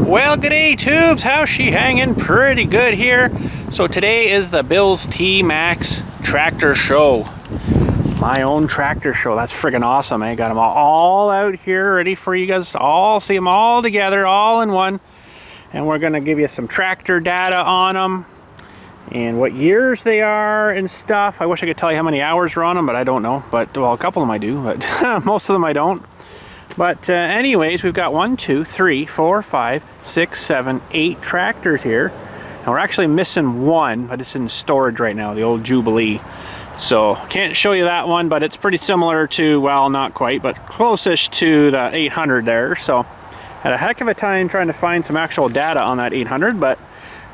Well, g'day tubes, how's she hanging? Pretty good here. So today is the Billstmaxx tractor show. My own tractor show. That's friggin' awesome. I got them all out here ready for you guys to all see them all together, all in one. And we're gonna give you some tractor data on them and what years they are and stuff. I wish I could tell you how many hours are on them, but I don't know. But well, a couple of them I do, but most of them I don't. But anyways, we've got 1, 2, 3, 4, 5, 6, 7, 8 tractors here. And we're actually missing one, but it's in storage right now, the old Jubilee. So can't show you that one, but it's pretty similar to, well, not quite, but closest to the 800 there. So had a heck of a time trying to find some actual data on that 800, but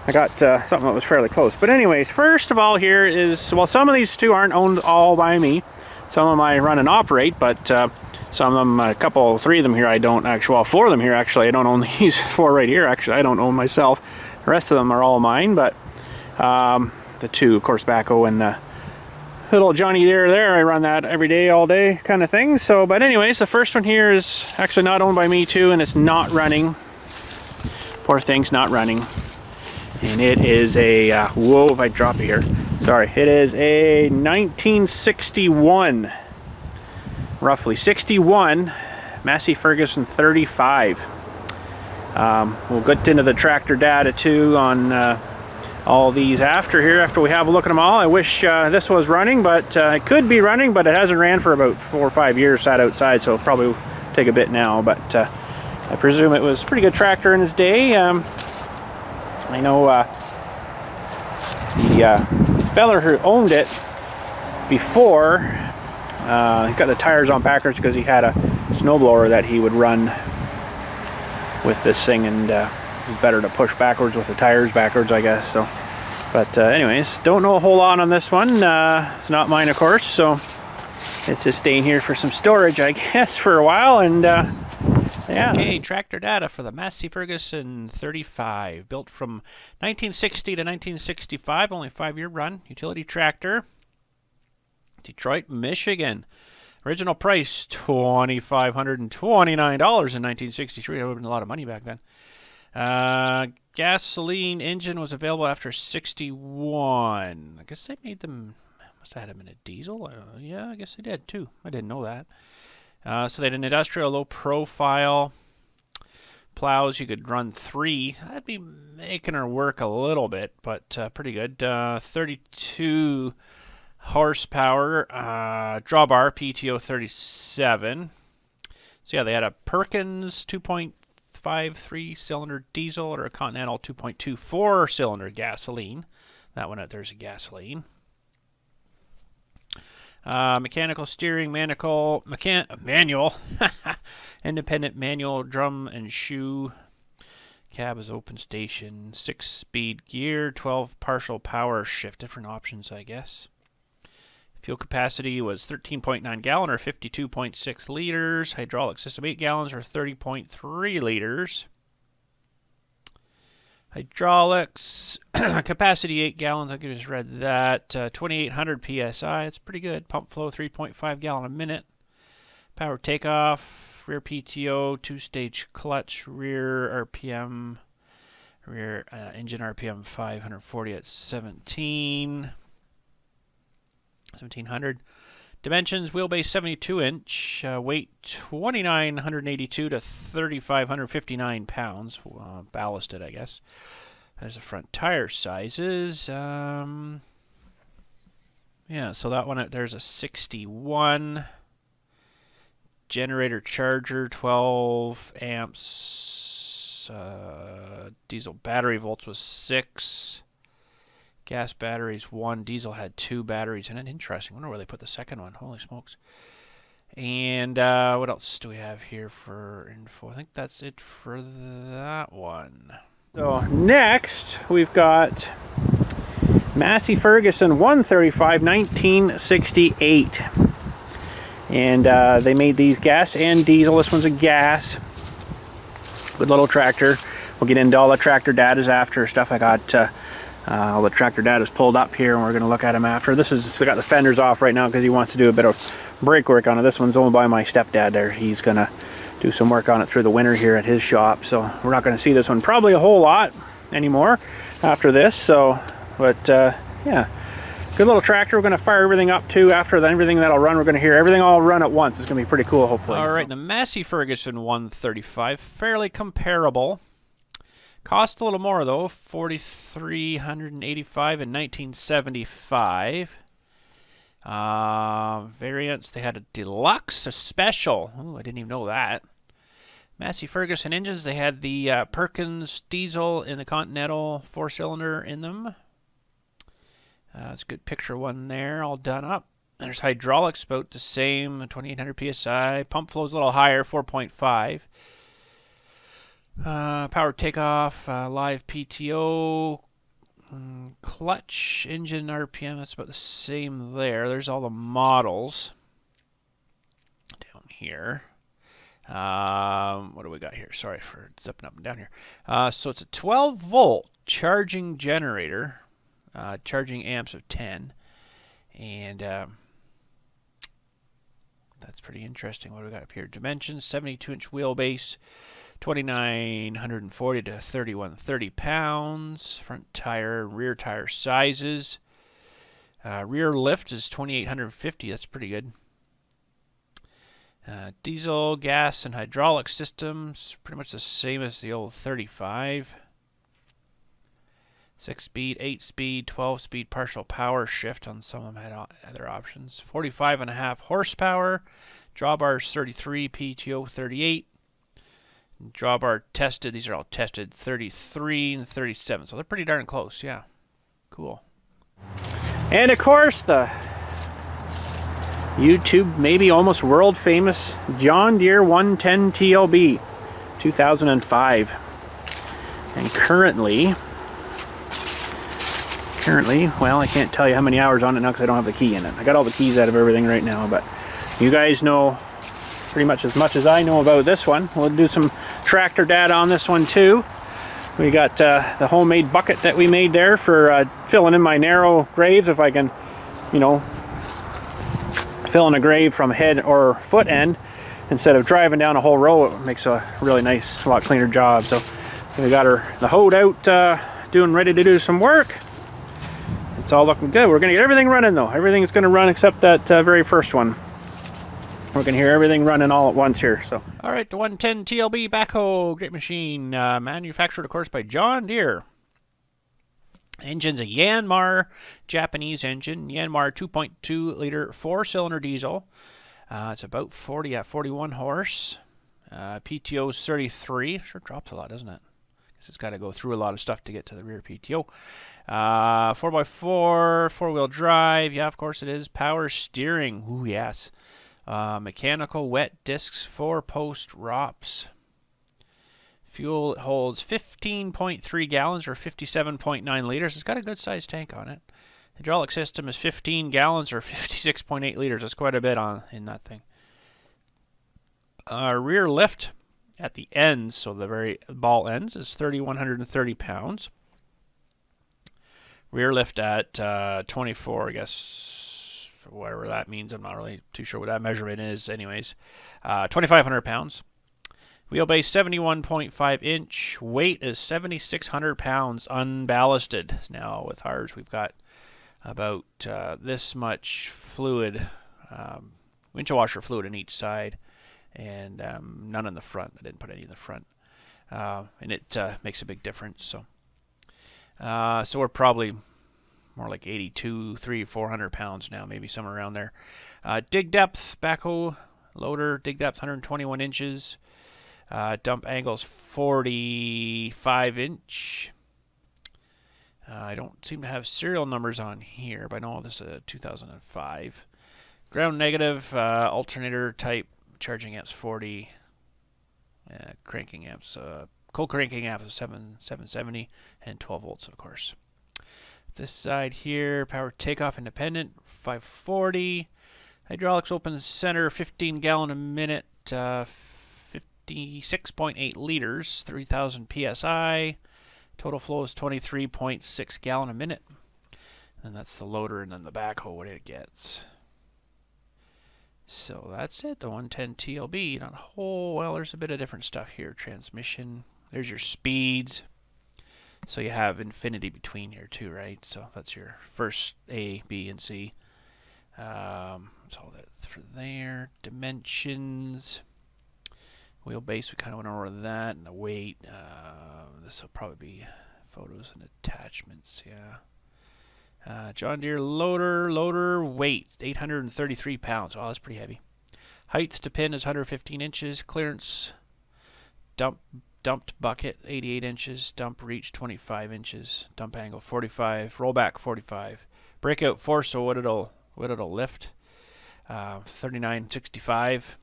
I got something that was fairly close. But anyways, first of all here is, well, some of these two aren't owned all by me. Some of them I run and operate, but some of them, three of them here I don't actually, well, 4 of them here actually, I don't own these 4 right here, actually, I don't own myself. The rest of them are all mine, but the 2, of course, backhoe and little Johnny Deere there, I run that every day, all day kind of thing. So, but anyways, the first one here is actually not owned by me too, and it's not running. Poor thing's not running. And it is a, whoa, if I drop it here. Sorry, it is a 1961. Roughly 61 Massey Ferguson 35. We'll get into the tractor data too on all these after we have a look at them all. I wish this was running, but it could be running, but it hasn't ran for about 4 or 5 years, sat outside, so it'll probably take a bit now. But I presume it was a pretty good tractor in its day. I know the feller who owned it before, he got the tires on backwards because he had a snowblower that he would run with this thing, and it's better to push backwards with the tires backwards, I guess. So, but anyways, don't know a whole lot on this one. It's not mine, of course, so it's just staying here for some storage, I guess, for a while. And yeah. Okay, tractor data for the Massey Ferguson 35, built from 1960 to 1965, only 5-year run, utility tractor. Detroit, Michigan. Original price $2,529 in 1963. That would have been a lot of money back then. Gasoline engine was available after 61. I guess they made them, must have had them in a diesel. Yeah, I guess they did too. I didn't know that. So they had an industrial low profile. Plows, you could run 3. That'd be making her work a little bit, but pretty good. 32 horsepower, drawbar, PTO 37. So yeah, they had a Perkins 2.53 cylinder diesel or a Continental 2.24 cylinder gasoline. That one, there's a gasoline. Mechanical steering, manual, independent manual, drum and shoe. Cab is open station, 6-speed gear, 12 partial power shift. Different options, I guess. Fuel capacity was 13.9 gallon or 52.6 liters. Hydraulic system 8 gallons or 30.3 liters. Hydraulics capacity 8 gallons. I just read that. 2,800 psi. It's pretty good. Pump flow 3.5 gallon a minute. Power takeoff. Rear PTO. 2-stage clutch. Rear RPM. Rear engine RPM 540 at 1700. Dimensions, wheelbase 72-inch, weight 2,982 to 3,559 pounds, ballasted, I guess. There's the front tire sizes. Yeah, so that one, there's a 61. Generator charger, 12 amps. Diesel battery volts was 6. Gas batteries 1. Diesel had 2 batteries in it. Interesting. I wonder where they put the second one. Holy smokes. And what else do we have here for info? I think that's it for that one. So next we've got Massey Ferguson 135 1968. And they made these gas and diesel. This one's a gas. Good little tractor. We'll get into all the tractor datas after stuff. I got all the tractor data is pulled up here, and we're going to look at them after. This is, we got the fenders off right now because he wants to do a bit of brake work on it. This one's owned by my stepdad there. He's going to do some work on it through the winter here at his shop. So we're not going to see this one probably a whole lot anymore after this. So, but yeah, good little tractor. We're going to fire everything up too. After that, everything that'll run, we're going to hear everything all run at once. It's going to be pretty cool, hopefully. All right, the Massey Ferguson 135, fairly comparable. Cost a little more though, $4,385 in 1975. Variants, they had a deluxe, a special. Oh, I didn't even know that. Massey Ferguson engines, they had the Perkins diesel in the Continental 4-cylinder in them. It's a good picture one there, all done up. And there's hydraulics, about the same, 2,800 PSI. Pump flow's a little higher, 4.5. Power takeoff, live PTO. Clutch, engine RPM, that's about the same there. There's all the models down here. What do we got here? Sorry for stepping up and down here. So it's a 12-volt charging generator, charging amps of 10. And that's pretty interesting. What do we got up here? Dimensions, 72-inch wheelbase. 2,940 to 3,130 pounds. Front tire, rear tire sizes. Rear lift is 2,850. That's pretty good. Diesel, gas, and hydraulic systems, pretty much the same as the old 35. 6-speed, 8-speed, 12-speed partial power shift. On some of them had other options. 45.5 horsepower. Drawbars 33, PTO 38. Drawbar tested, these are all tested, 33 and 37, so they're pretty darn close. Yeah, cool. And of course the YouTube, maybe almost world famous John Deere 110 TLB 2005. And currently, well, I can't tell you how many hours on it now because I don't have the key in it. I got all the keys out of everything right now, but you guys know pretty much as I know about this one. We'll do some tractor data on this one too. We got the homemade bucket that we made there for filling in my narrow graves. If I can, you know, fill in a grave from head or foot end instead of driving down a whole row, it makes a really nice, a lot cleaner job. So we got the hoed out, ready to do some work. It's all looking good. We're gonna get everything running though. Everything's gonna run except that very first one. We're going to hear everything running all at once here. So, all right, the 110 TLB backhoe, great machine, manufactured, of course, by John Deere. Engine's a Yanmar Japanese engine, Yanmar 2.2 liter 4-cylinder diesel. It's about 41 horse. PTO's 33. Sure drops a lot, doesn't it? Guess it's got to go through a lot of stuff to get to the rear PTO. 4x4, 4-wheel drive. Yeah, of course it is. Power steering. Ooh, yes. Mechanical wet discs, 4-post ROPS. Fuel, it holds 15.3 gallons or 57.9 liters. It's got a good sized tank on it. Hydraulic system is 15 gallons or 56.8 liters. That's quite a bit in that thing. Rear lift at the ends, so the very ball ends, is 3,130 pounds. Rear lift at 24, I guess. Whatever that means, I'm not really too sure what that measurement is. Anyways, 2,500 pounds. Wheelbase 71.5 inch. Weight is 7,600 pounds unballasted. Now with ours, we've got about this much fluid, windshield washer fluid on each side, and none in the front. I didn't put any in the front, and it makes a big difference. So we're probably more like 400 pounds now, maybe somewhere around there. Dig depth, backhoe loader, dig depth 121 inches. Dump angles 45 inch. I don't seem to have serial numbers on here, but I know this is 2005. Ground negative, alternator type, charging amps 40. Cranking amps, cold cranking amps 770 and 12 volts, of course. This side here, power takeoff independent, 540. Hydraulics open center, 15 gallon a minute, 56.8 liters, 3,000 PSI. Total flow is 23.6 gallon a minute. And that's the loader, and then the backhoe, what it gets. So that's it, the 110 TLB. Not a whole, well, there's a bit of different stuff here. Transmission, there's your speeds. So you have infinity between here too, right? So that's your first A, B, and C. That's all that for there. Dimensions. Wheelbase, we kind of went over that. And the weight, this will probably be photos and attachments, yeah. John Deere loader weight, 833 pounds. Oh, that's pretty heavy. Height to pin is 115 inches. Clearance, dumped bucket, 88 inches. Dump reach, 25 inches. Dump angle, 45. Rollback, 45. Breakout force, so what it'll lift, 3965.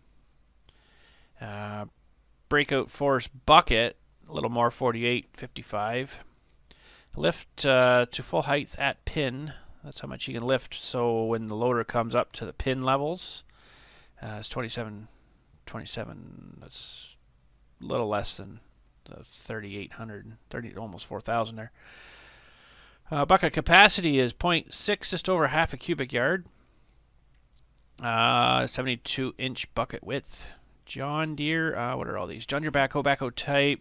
Breakout force bucket, a little more, 4855. Lift to full height at pin. That's how much you can lift. So when the loader comes up to the pin levels, it's 27. That's a little less than the 3,800, almost 4,000 there. Bucket capacity is 0.6, just over half a cubic yard. 72-inch bucket width. John Deere, what are all these? John Deere backhoe type.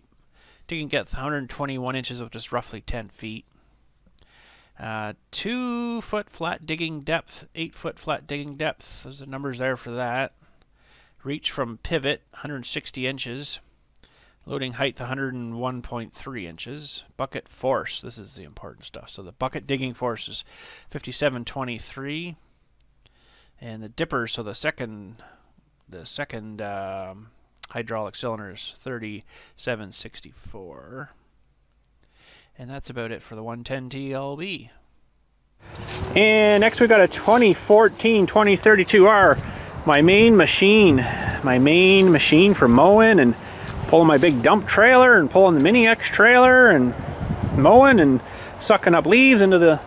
Digging depth 121 inches, of just roughly 10 feet. 2-foot flat digging depth, 8-foot flat digging depth. Those are the numbers there for that. Reach from pivot 160 inches. Loading height 101.3 inches. Bucket force, this is the important stuff. So the bucket digging force is 5723. And the dipper, so the second hydraulic cylinder is 3764. And that's about it for the 110 TLB. And next we got a 2014 2032R. My main machine for mowing and pulling my big dump trailer and pulling the Mini X trailer and mowing and sucking up leaves into the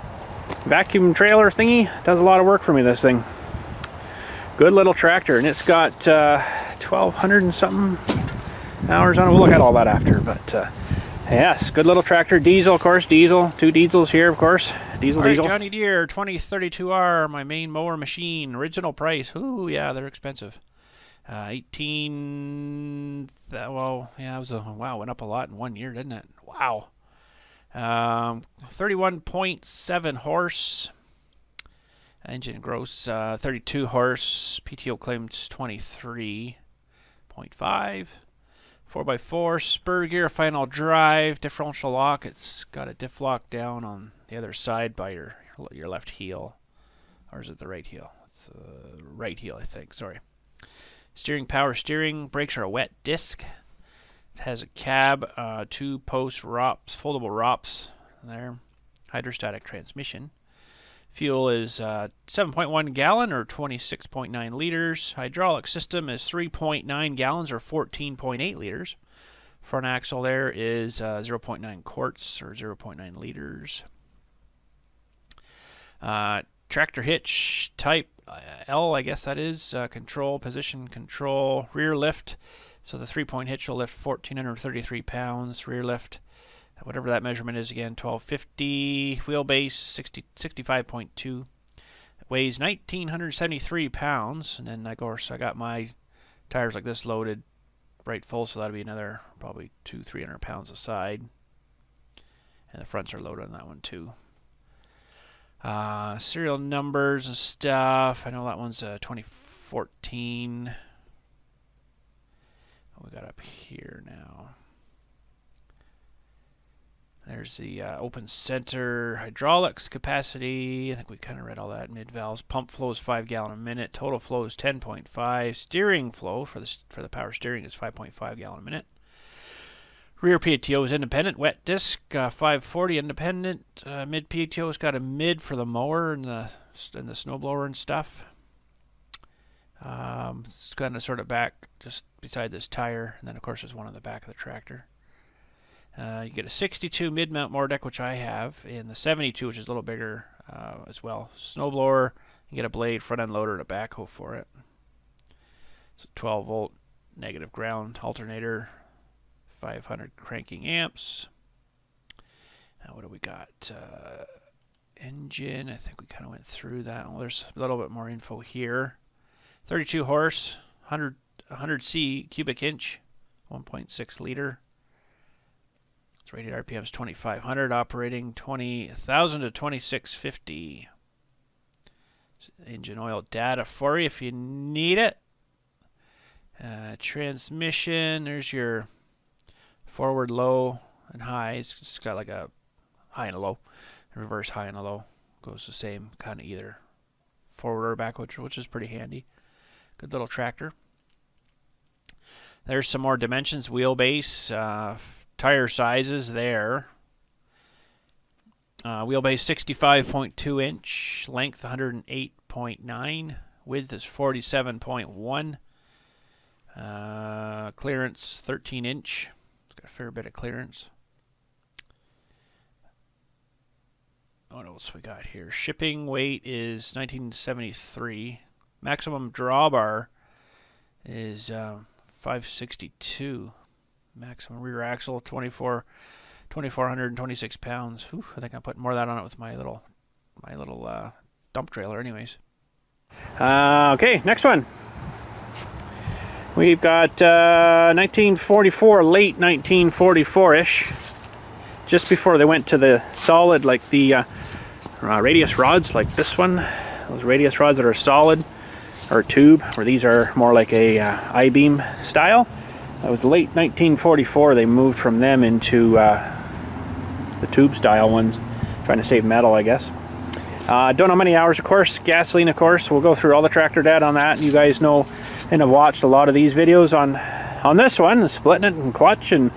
vacuum trailer thingy. Does a lot of work for me, this thing. Good little tractor, and it's got 1,200 and something hours on it. We'll look at all that after, but yes, good little tractor. Diesel, of course, diesel. 2 diesels here, of course. Diesel. Johnny Deere 2032R, my main mower machine. Original price. Ooh, yeah, they're expensive. 18. Well, yeah, it was wow. Went up a lot in 1 year, didn't it? Wow. 31.7 horse. Engine gross 32 horse. PTO claimed 23.5. 4x4 spur gear, final drive, differential lock. It's got a diff lock down on the other side by your left heel, or is it the right heel? It's right heel, I think. Sorry. Steering, power steering. Brakes are a wet disc. It has a cab, 2-post ROPS, foldable ROPS there. Hydrostatic transmission. Fuel is 7.1 gallon or 26.9 liters. Hydraulic system is 3.9 gallons or 14.8 liters. Front axle there is 0.9 quarts or 0.9 liters. Tractor hitch type L, I guess that is. Control, position control. Rear lift. So the 3-point hitch will lift 1,433 pounds. Rear lift, whatever that measurement is again, 1250. Wheelbase 65.2. It weighs 1,973 pounds. And then of course I got my tires like this loaded right full, so that'll be another probably 200-300 pounds a side. And the fronts are loaded on that one too. Serial numbers and stuff. I know that one's 2014. What we got up here now? There's the open center hydraulics capacity. I think we kind of read all that. Mid valves. Pump flow is 5 gallon a minute. Total flow is 10.5. Steering flow for the power steering is 5.5 gallon a minute. Rear PTO is independent. Wet disc 540 independent. Mid PTO's got a mid for the mower and the snowblower and stuff. It's kind of sort of back just beside this tire, and then of course there's one on the back of the tractor. You get a 62 mid-mount mower deck, which I have, and the 72, which is a little bigger as well. Snowblower, you get a blade, front-end loader, and a backhoe for it. So 12-volt negative ground alternator, 500 cranking amps. Now what do we got? Engine, I think we kind of went through that. Well, there's a little bit more info here. 32 horse, 100C cubic inch, 1.6 liter. Its rated RPM is 2,500, operating 20,000 to 2650. Engine oil data for you if you need it. Transmission, there's your forward low and high. It's got like a high and a low, reverse high and a low. Goes the same kind of either forward or back, which is pretty handy. Good little tractor. There's some more dimensions, wheelbase, tire sizes there. Wheelbase 65.2 inch, length 108.9, width is 47.1, clearance 13 inch. It's got a fair bit of clearance. What else we got here? Shipping weight is 1973. Maximum drawbar is 562. Maximum rear axle 2,426 pounds. Whew, I think I'm putting more of that on it with my little dump trailer anyways. Okay, next one. We've got 1944, late 1944-ish. Just before they went to the solid, like the radius rods, like this one. Those radius rods that are solid, or tube, where these are more like a I-beam style. That was late 1944. They moved from them into the tube style ones, trying to save metal, I guess. Don't know how many hours, of course. Gasoline, of course. We'll go through all the tractor data on that. You guys know and have watched a lot of these videos on this one, splitting it and clutch, and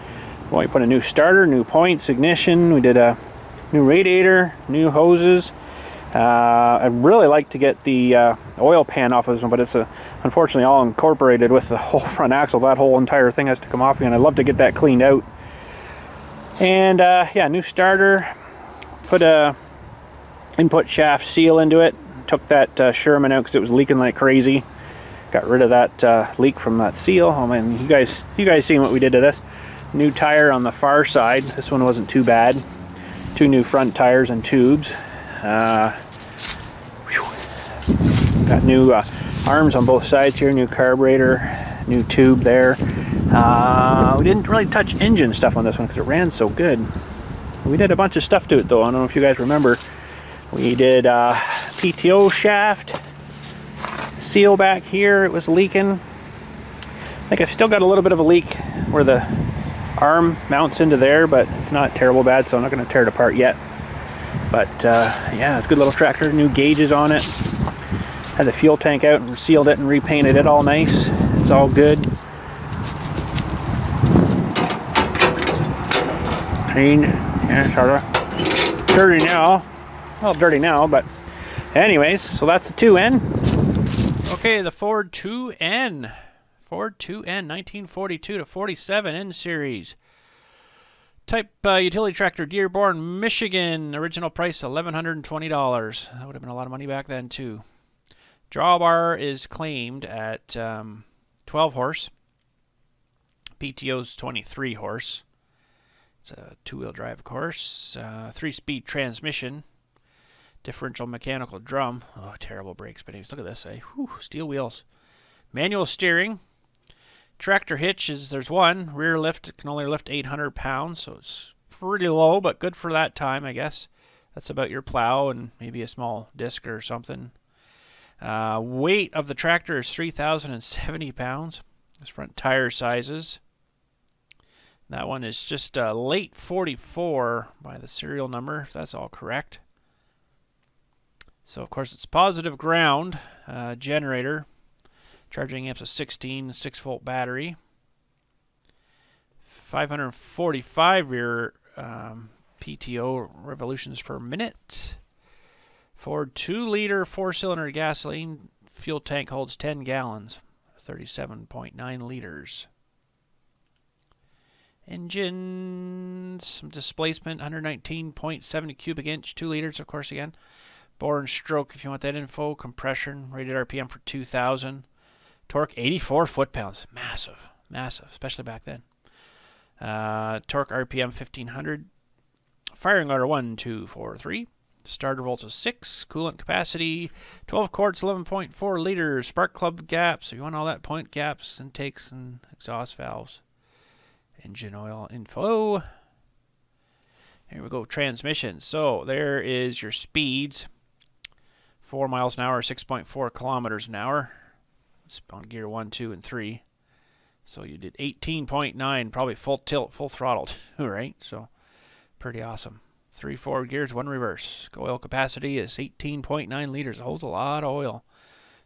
well, we put a new starter, new points, ignition. We did a new radiator, new hoses. I'd really like to get the oil pan off of this one, but it's unfortunately all incorporated with the whole front axle. That whole entire thing has to come off again. I'd love to get that cleaned out. And yeah, new starter. Put a input shaft seal into it. Took that Sherman out because it was leaking like crazy. Got rid of that leak from that seal. Oh man, you guys seen what we did to this? New tire on the far side. This one wasn't too bad. 2 new front tires and tubes. Got new arms on both sides here, new carburetor, new tube there. We didn't really touch engine stuff on this one because it ran so good. We did a bunch of stuff to it though. I don't know if you guys remember. We did PTO shaft, seal back here, it was leaking. I think I've still got a little bit of a leak where the arm mounts into there, but it's not terrible bad, so I'm not going to tear it apart yet. But yeah, it's a good little tractor. New gauges on it. Had the fuel tank out and sealed it and repainted it all nice. It's all good. Clean. Yeah, sort of dirty now. Well, dirty now, but anyways, so that's the 2N. Okay, the Ford 2N. Ford 2N 1942 to 47 N series. Type utility tractor, Dearborn, Michigan. Original price $1,120. That would have been a lot of money back then too. Drawbar is claimed at 12 horse. PTO's 23 horse. It's a 2-wheel drive, of course. 3-speed transmission. Differential mechanical drum. Oh, terrible brakes, but anyways, look at this. Whew, steel wheels. Manual steering. Tractor hitch is, there's one. Rear lift, it can only lift 800 pounds, so it's pretty low, but good for that time, I guess. That's about your plow and maybe a small disc or something. Weight of the tractor is 3,070 pounds. This front tire sizes. That one is just late 44 by the serial number, if that's all correct. So, of course, it's positive ground generator. Charging amps of 16, 6-volt battery. 545 rear PTO revolutions per minute. Ford 2-liter 4-cylinder gasoline. Fuel tank holds 10 gallons. 37.9 liters. Engine, some displacement, 119.70 cubic inch, 2 liters, of course, again. Bore and stroke, if you want that info. Compression, rated RPM for 2,000. Torque, 84 foot-pounds. Massive, massive, especially back then. Torque, RPM, 1,500. Firing order, 1, 2, 4, 3. Starter voltage 6. Coolant capacity 12 quarts, 11.4 liters. Spark plug gaps. If you want all that, point gaps, intakes, and exhaust valves. Engine oil info. Here we go. Transmission. So there is your speeds. 4 miles an hour, 6.4 kilometers an hour. It's on gear 1, 2, and 3. So you did 18.9, probably full tilt, full throttle, right? So pretty awesome. 3 forward gears, 1 reverse. Oil capacity is 18.9 liters. It holds a lot of oil.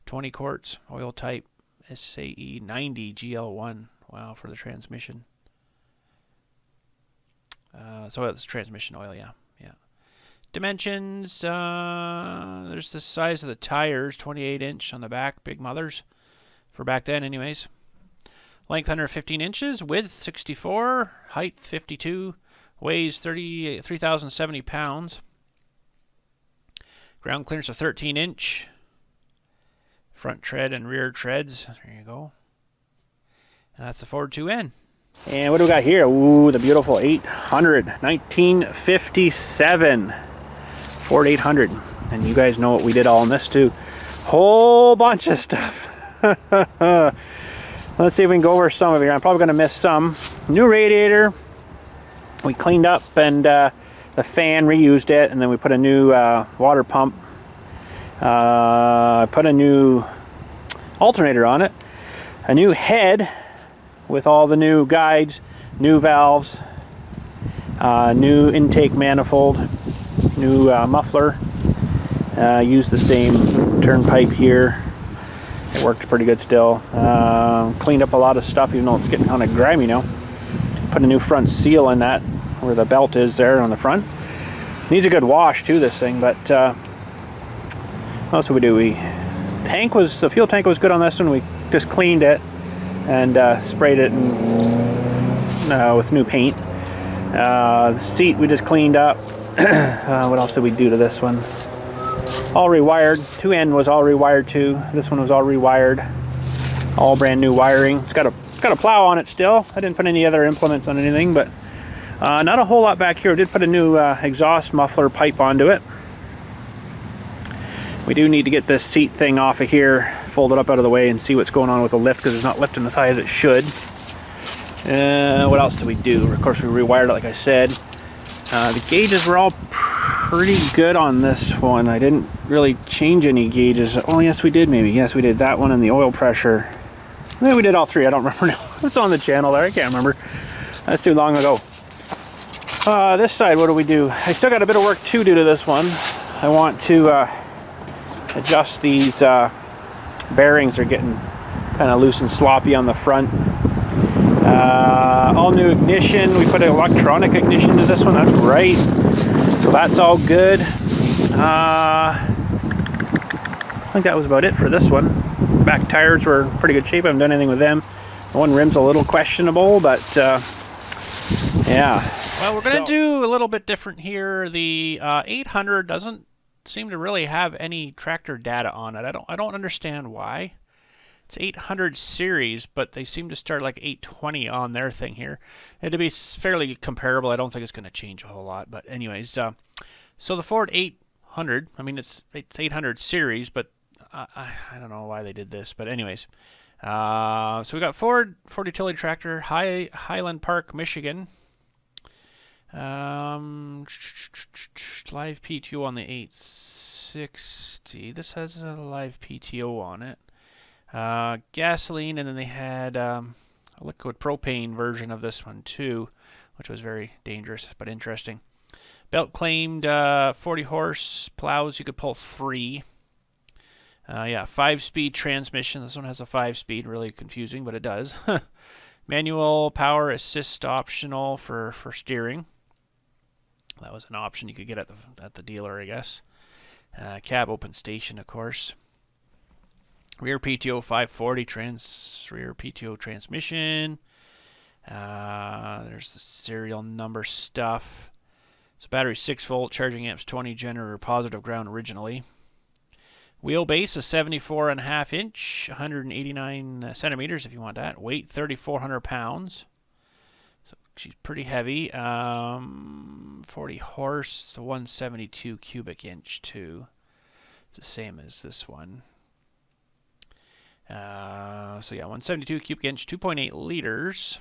20 quarts. Oil type SAE 90 GL1. Wow, for the transmission. So it's transmission oil, yeah. Dimensions, there's the size of the tires, 28-inch on the back, big mothers, for back then anyways. Length 115 inches, width 64, height 52, weighs 3,070 pounds. Ground clearance of 13-inch. Front tread and rear treads, there you go. And that's the Ford 2N. And what do we got here? Ooh, the beautiful 800, 1957. Ford 800. And you guys know what we did all in this too. Whole bunch of stuff. Let's see if we can go over some of it. I'm probably going to miss some. New radiator. We cleaned up and the fan, reused it. And then we put a new water pump. I put a new alternator on it. A new head with all the new guides, new valves, new intake manifold, new muffler. Used the same turn pipe here. It worked pretty good still. Cleaned up a lot of stuff, even though it's getting kind of grimy now. Put a new front seal in that, where the belt is there on the front. Needs a good wash too, this thing, but what else did we do? The fuel tank was good on this one. We just cleaned it and sprayed it with new paint. The seat we just cleaned up. What else did we do to this one? All rewired. 2N was all rewired too. This one was all rewired. All brand new wiring. It's got a plow on it still. I didn't put any other implements on anything, but not a whole lot back here. I did put a new exhaust muffler pipe onto it. We do need to get this seat thing off of here, fold it up out of the way, and see what's going on with the lift, because it's not lifting as high as it should. What else did we do? Of course, we rewired it like I said. The gauges were all pretty good on this one. I didn't really change any gauges. Oh yes, we did maybe. Yes, we did that one and the oil pressure. Maybe we did all three. I don't remember now. It's on the channel there. I can't remember. That's too long ago. This side, what do we do? I still got a bit of work to do to this one. I want to adjust these bearings. Are getting kind of loose and sloppy on the front. All new ignition. We put an electronic ignition to this one. That's right. So that's all good. I think that was about it for this one. Back tires were in pretty good shape. I haven't done anything with them. The one rim's a little questionable, but yeah. Well, we're going to do a little bit different here. The 800 doesn't seem to really have any tractor data on it. I don't understand why. It's 800 series, but they seem to start like 820 on their thing here. It'd be fairly comparable. I don't think it's going to change a whole lot. But anyways, so the Ford 800, I mean, it's 800 series, but I don't know why they did this. But anyways, so we got Ford utility tractor, Highland Park, Michigan. Live PTO on the 860. This has a live PTO on it. Gasoline, and then they had a liquid propane version of this one too, which was very dangerous but interesting. Belt claimed 40 horse plows. You could pull 3. Yeah, 5-speed transmission. This one has a 5-speed. Really confusing, but it does. Manual power assist optional for steering. That was an option you could get at the dealer, I guess. Cab open station, of course. Rear PTO 540 rear PTO transmission. There's the serial number stuff. So battery 6 volt, charging amps 20, generator positive ground originally. Wheelbase is 74.5 inch, 189 centimeters if you want that. Weight 3,400 pounds. So she's pretty heavy. 140 horse, the 172 cubic inch too. It's the same as this one. So yeah, 172 cubic inch, 2.8 liters.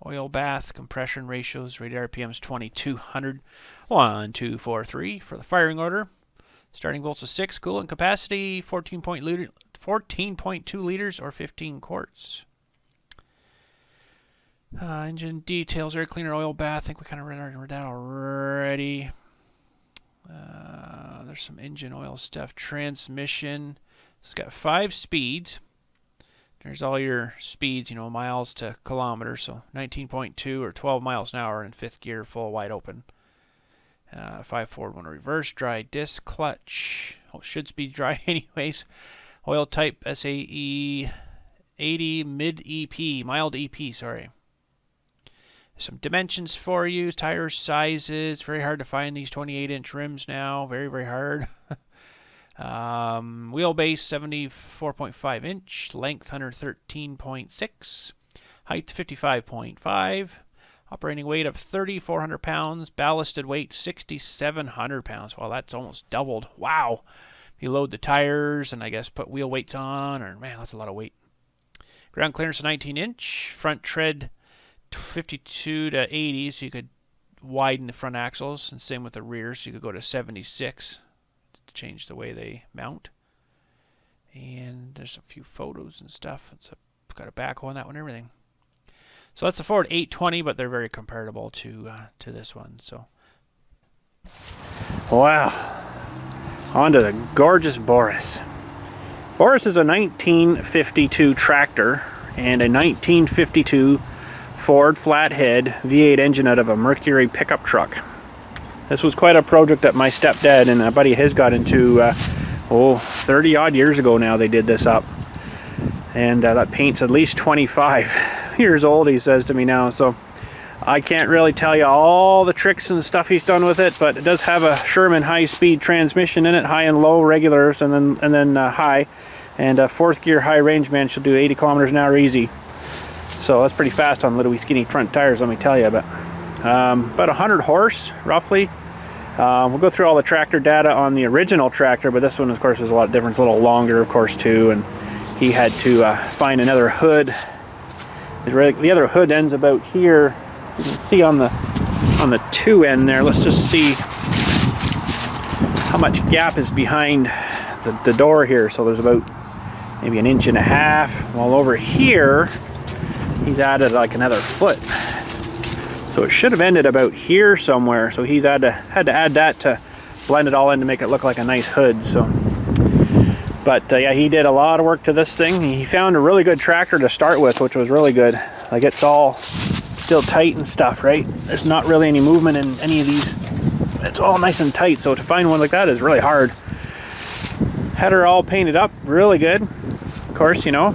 Oil bath, compression ratios, rated RPMs 2200. 1, 2, 4, 3 for the firing order. Starting volts of 6, coolant capacity 14.2 liters or 15 quarts. Engine details, air cleaner, oil bath. I think we kind of read that already. There's some engine oil stuff. Transmission. It's got 5 speeds. There's all your speeds, you know, miles to kilometers. So 19.2 or 12 miles an hour in 5th gear, full wide open. 5 forward, 1 reverse. Dry disc clutch. Oh, should be dry anyways. Oil type SAE 80 mid EP, mild EP, sorry. Some dimensions for you, tire sizes. Very hard to find these 28-inch rims now. Very, very hard. Wheelbase 74.5 inch, length 113.6, height 55.5, operating weight of 3,400 pounds, ballasted weight 6,700 pounds. Well, that's almost doubled. Wow. If you load the tires and I guess put wheel weights on, or man, that's a lot of weight. Ground clearance 19 inch, front tread 52 to 80, so you could widen the front axles, and same with the rear, so you could go to 76 to change the way they mount. And there's a few photos and stuff. It's got a backhoe on that one and everything. So that's the Ford 820, but they're very comparable to this one. So wow, on to the gorgeous Boris. Boris is a 1952 tractor and a 1952 Ford flathead V8 engine out of a Mercury pickup truck. This was quite a project that my stepdad and a buddy of his got into 30 odd years ago now. They did this up, and that paint's at least 25 years old, he says to me now. So I can't really tell you all the tricks and stuff he's done with it, but it does have a Sherman high-speed transmission in it, high and low regulars, and then high, and a 4th gear high range man. She'll do 80 kilometers an hour easy. So that's pretty fast on little skinny front tires, let me tell you. But about 100 horse roughly. We'll go through all the tractor data on the original tractor, but this one of course is a lot different. It's a little longer of course too, and he had to find another hood. The other hood ends about here. You can see on the 2 end there. Let's just see how much gap is behind the door here. So there's about maybe 1.5 inches. While over here he's added like another foot, so it should have ended about here somewhere. So he's had to add that to blend it all in to make it look like a nice hood. So, but yeah, he did a lot of work to this thing. He found a really good tractor to start with, which was really good. Like, it's all still tight and stuff, right? There's not really any movement in any of these. It's all nice and tight. So to find one like that is really hard. Had her all painted up really good, of course, you know.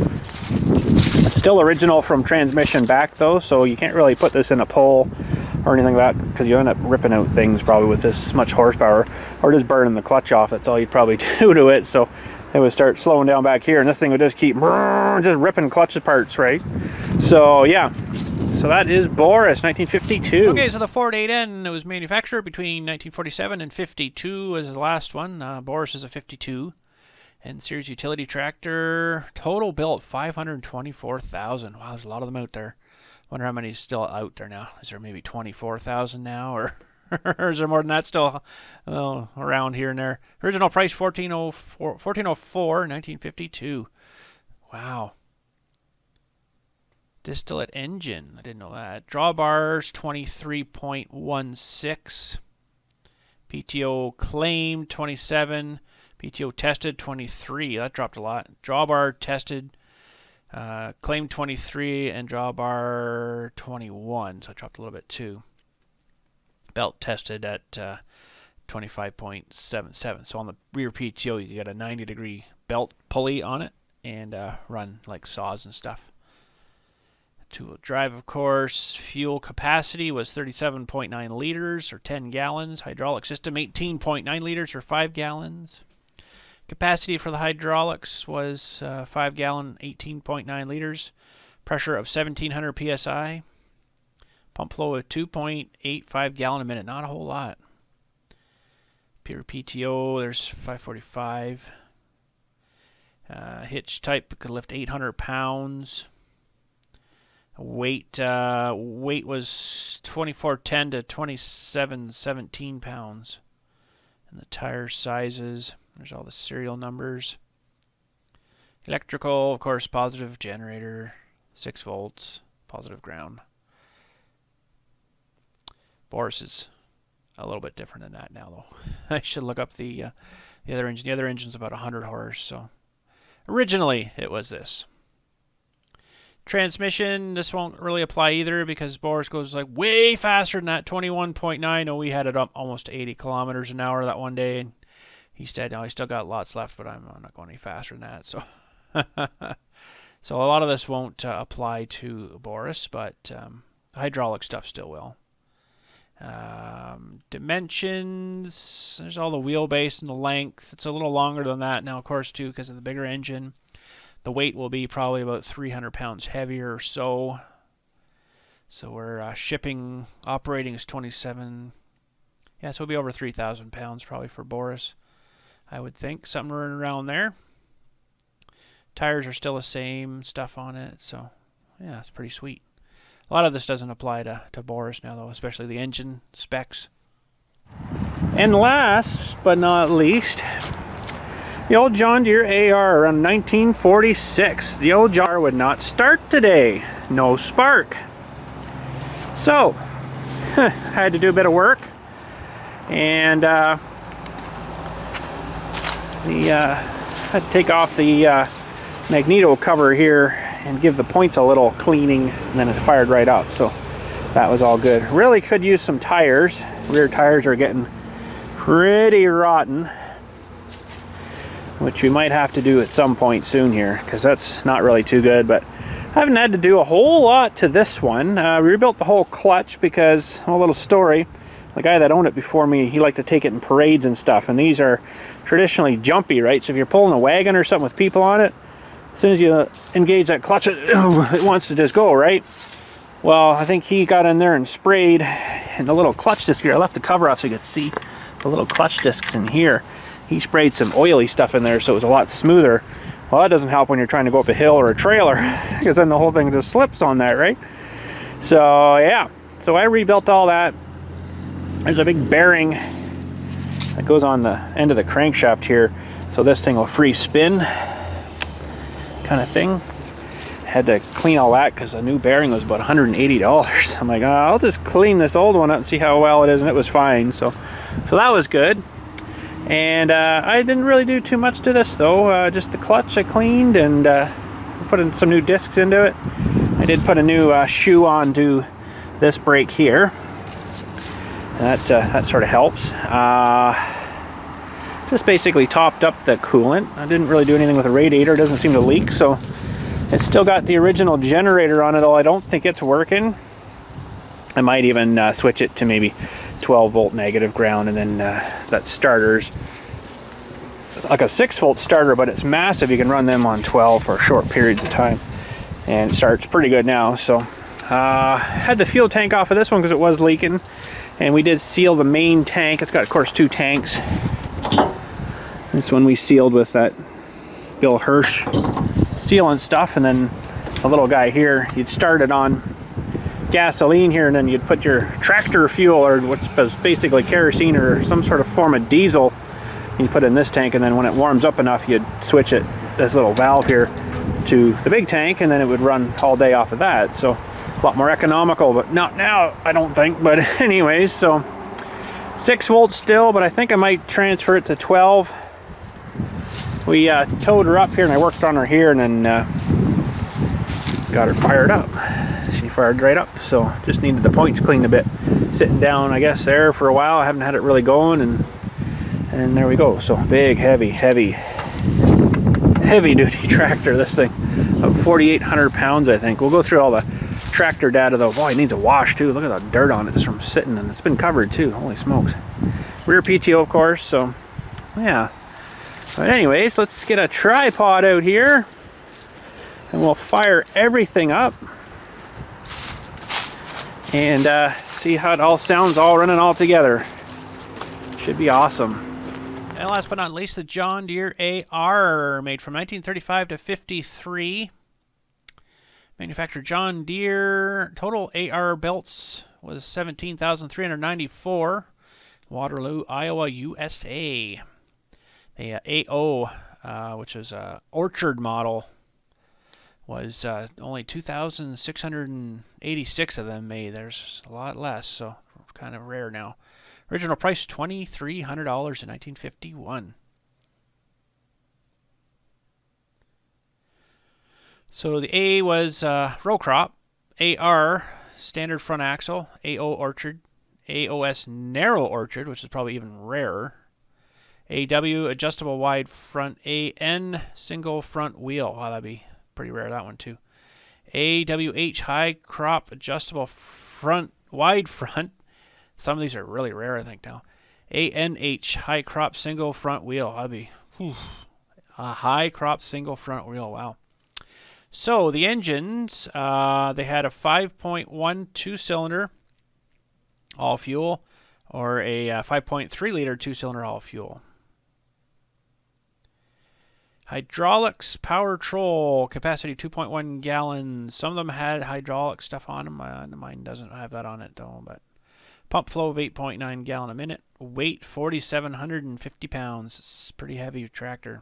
It's still original from transmission back though, so you can't really put this in a pole or anything like that, because you end up ripping out things probably with this much horsepower, or just burning the clutch off. That's all you'd probably do to it. So it would start slowing down back here, and this thing would just keep just ripping clutch parts, right? So yeah, so that is Boris, 1952. Okay, so the Ford 8N, it was manufactured between 1947 and 52 was the last one. Boris is a 52. And series utility tractor, total built 524,000. Wow, there's a lot of them out there. Wonder how many is still out there now. Is there maybe 24,000 now, or is there more than that still around here and there? Original price $1,404, 1952. Wow. Distillate engine, I didn't know that. Drawbars 23.16. PTO claimed 27. PTO tested 23. That dropped a lot. Drawbar tested, claimed 23, and drawbar 21. So it dropped a little bit too. Belt tested at 25.77. So on the rear PTO, you get a 90-degree belt pulley on it and run like saws and stuff. Two-wheel drive, of course. Fuel capacity was 37.9 liters or 10 gallons. Hydraulic system 18.9 liters or 5 gallons. Capacity for the hydraulics was 5-gallon, 18.9 liters. Pressure of 1,700 psi. Pump flow of 2.85 gallon a minute. Not a whole lot. Pure PTO, there's 545. Hitch type could lift 800 pounds. Weight was 2410 to 2717 pounds. And the tire sizes, there's all the serial numbers. Electrical, of course, positive generator, 6 volts, positive ground. Boris is a little bit different than that now, though. I should look up the other engine. The other engine's about 100 horse, so originally it was this. Transmission, this won't really apply either because Boris goes like way faster than that, 21.9. Oh, we had it up almost 80 kilometers an hour that one day, and he said, "No, I still got lots left, but I'm not going any faster than that." So, so a lot of this won't apply to Boris, but hydraulic stuff still will. Dimensions, there's all the wheelbase and the length. It's a little longer than that now, of course, too, because of the bigger engine. The weight will be probably about 300 pounds heavier or so. So we're shipping, operating is 27. Yeah, so it'll be over 3,000 pounds probably for Boris, I would think. Something around there. Tires are still the same stuff on it. So, yeah, it's pretty sweet. A lot of this doesn't apply to Boris now, though, especially the engine specs. And last but not least, the old John Deere AR around 1946. The old jar would not start today. No spark. So, had to do a bit of work. And had to take off the magneto cover here and give the points a little cleaning, and then it fired right up. So that was all good. Really could use some tires. Rear tires are getting pretty rotten, which we might have to do at some point soon here, because that's not really too good. But I haven't had to do a whole lot to this one. We rebuilt the whole clutch because, well, a little story, the guy that owned it before me, he liked to take it in parades and stuff, and these are traditionally jumpy, right? So if you're pulling a wagon or something with people on it, as soon as you engage that clutch, it wants to just go, right? Well, I think he got in there and sprayed, and the little clutch disc here, I left the cover off so you could see the little clutch discs in here. He sprayed some oily stuff in there so it was a lot smoother. Well, that doesn't help when you're trying to go up a hill or a trailer, because then the whole thing just slips on that, right? So, yeah. So I rebuilt all that. There's a big bearing that goes on the end of the crankshaft here, so this thing will free spin, kind of thing. Had to clean all that because the new bearing was about $180. I'm like, oh, I'll just clean this old one up and see how well it is, and it was fine. So that was good. And I didn't really do too much to this though. Just the clutch I cleaned, and put in some new discs into it. I did put a new shoe onto this brake here. That sort of helps. Just basically topped up the coolant. I didn't really do anything with the radiator. It doesn't seem to leak, so it's still got the original generator on it, although I don't think it's working. I might even switch it to maybe 12 volt negative ground, and then that starter's like a 6 volt starter, but it's massive. You can run them on 12 for short periods of time, and it starts pretty good now. So had the fuel tank off of this one because it was leaking, and we did seal the main tank. It's got, of course, 2 tanks. This one we sealed with that Bill Hirsch sealant stuff, and then the little guy here, you'd start it on gasoline here, and then you'd put your tractor fuel, or what's basically kerosene or some sort of form of diesel, you put it in this tank, and then when it warms up enough, you'd switch it, this little valve here, to the big tank, and then it would run all day off of that. So a lot more economical, but not now, I don't think. But anyways, so 6 volts still, but I think I might transfer it to 12. We towed her up here, and I worked on her here, and then got her fired up. She fired right up, so just needed the points cleaned a bit. Sitting down, I guess, there for a while. I haven't had it really going, and there we go. So big, heavy duty tractor. This thing, about 4,800 pounds, I think. We'll go through all the tractor data, though. Boy, it needs a wash too. Look at the dirt on it just from sitting, and it's been covered too. Holy smokes. Rear PTO, of course. So yeah. But anyways, let's get a tripod out here, and we'll fire everything up. and see how it all sounds all running all together. Should be awesome. And last but not least, the John Deere AR, made from 1935 to 53. Manufacturer John Deere. Total AR belts was 17,394. Waterloo, Iowa, USA. The AO, which is a Orchard model, was only 2,686 of them made. There's a lot less, so kind of rare now. Original price $2,300 in 1951. So the A was row crop, AR standard front axle, AO Orchard, AOS narrow orchard, which is probably even rarer. AW adjustable wide front, AN single front wheel. Wow, that'd be pretty rare, that one too. AWH high crop adjustable front, wide front. Some of these are really rare, I think now. ANH high crop single front wheel. That'd be a high crop single front wheel. Wow. So the engines, they had a 5.1 two-cylinder all fuel, or a 5.3 liter two-cylinder all fuel. Hydraulics, power troll, capacity 2.1 gallons. Some of them had hydraulic stuff on them. Mine doesn't have that on it though. But pump flow of 8.9 gallon a minute. Weight 4,750 pounds. It's a pretty heavy tractor.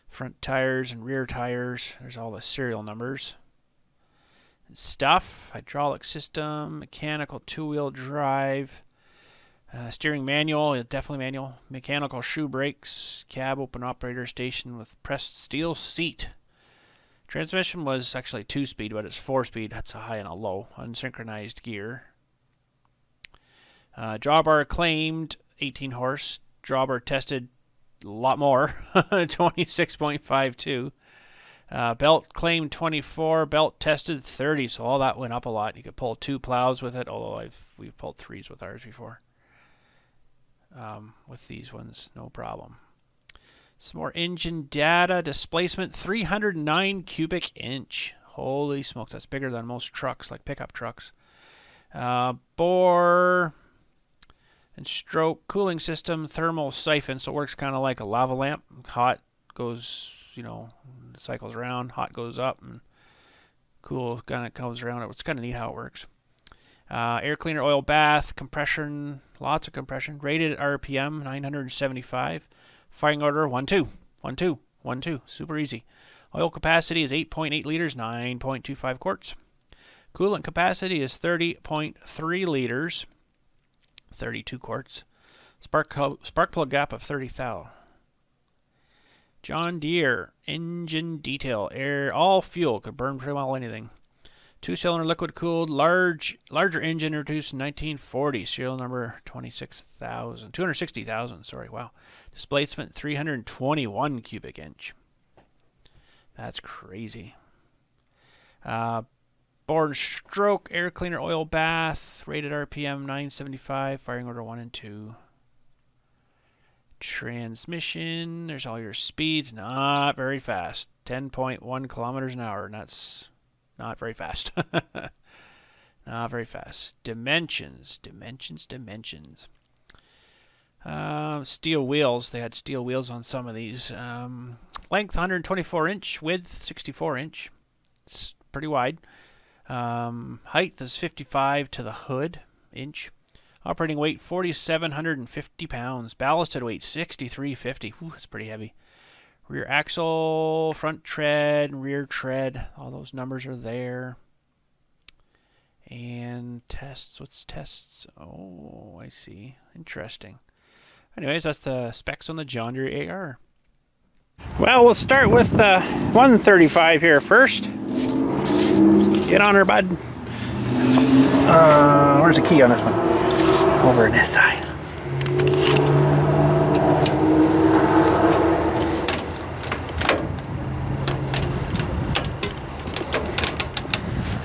Front tires and rear tires. There's all the serial numbers. Stuff, hydraulic system, mechanical two-wheel drive, steering manual, definitely manual, mechanical shoe brakes, cab open operator station with pressed steel seat. Transmission was actually 2-speed, but it's 4-speed. That's a high and a low, unsynchronized gear. Drawbar claimed 18 horse, drawbar tested a lot more, 26.52. Belt claimed 24, belt tested 30, so all that went up a lot. You could pull 2 plows with it, although we've pulled 3s with ours before. With these ones, no problem. Some more engine data. Displacement 309 cubic inch. Holy smokes, that's bigger than most trucks, like pickup trucks. Bore and stroke cooling system, thermal siphon, so it works kind of like a lava lamp. Hot goes, you know, cycles around, hot goes up, and cool kind of comes around. It's kind of neat how it works. Air cleaner, oil bath, compression, lots of compression. Rated RPM 975. Firing order 1-2, 1-2, 1-2. Super easy. Oil capacity is 8.8 liters, 9.25 quarts. Coolant capacity is 30.3 liters, 32 quarts. Spark plug gap of 30 thou. John Deere engine detail, air, all fuel, could burn pretty well anything. 2-cylinder liquid cooled, larger engine introduced in 1940. Serial number 260,000. Sorry, wow. Displacement 321 cubic inch. That's crazy. Bore and stroke, air cleaner, oil bath, rated RPM 975. Firing order 1 and 2. Transmission, there's all your speeds, not very fast. 10.1 kilometers an hour, and that's not very fast. Not very fast. Dimensions. Steel wheels, they had steel wheels on some of these. Length 124 inch, width 64 inch. It's pretty wide. Height is 55 to the hood inch. Operating weight 4,750 pounds. Ballasted weight 6,350. Ooh, that's pretty heavy. Rear axle, front tread, rear tread. All those numbers are there. And tests. What's tests? Oh, I see. Interesting. Anyways, that's the specs on the John Deere AR. Well, we'll start with 135 here first. Get on her, bud. Where's the key on this one? Over on this side.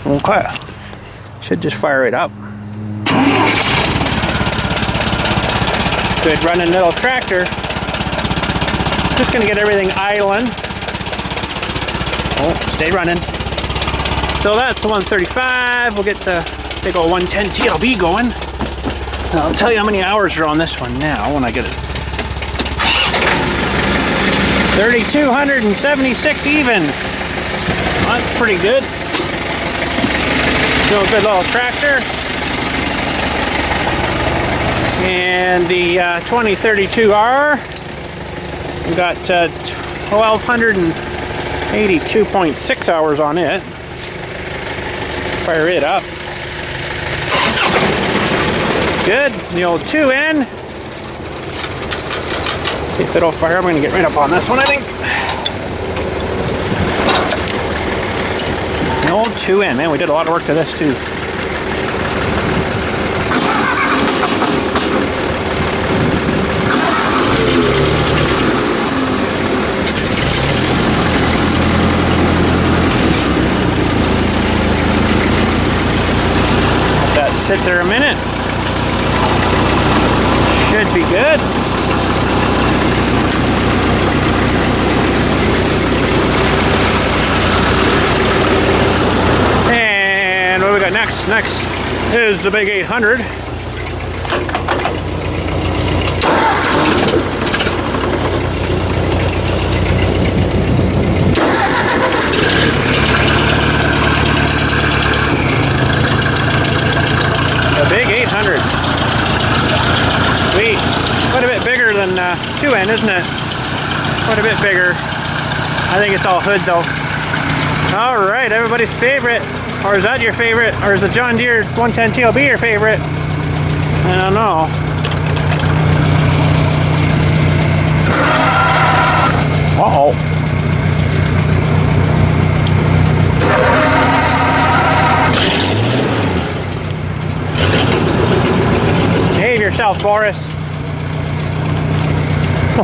Okay. Should just fire it up. Good running little tractor. Just gonna get everything idling. Oh, stay running. So that's the 135. We'll get the big old 110 TLB going. And I'll tell you how many hours are on this one now when I get it. 3,276 even. Well, that's pretty good. Still a good little tractor. And the 2032R, we got 1,282.6 hours on it. Fire it up. It's good. The old 2N. See if it'll fire. I'm going to get right up on this one, I think. The old 2N. Man, we did a lot of work to this too. Let that sit there a minute. Should be good. And what do we got next? Next is the big 800. The big 800. Sweet. Quite a bit bigger than 2N, isn't it? Quite a bit bigger. I think it's all hood though. All right, everybody's favorite. Or is that your favorite? Or is the John Deere 110 TLB your favorite? I don't know. Uh-oh. Behave yourself, Boris. I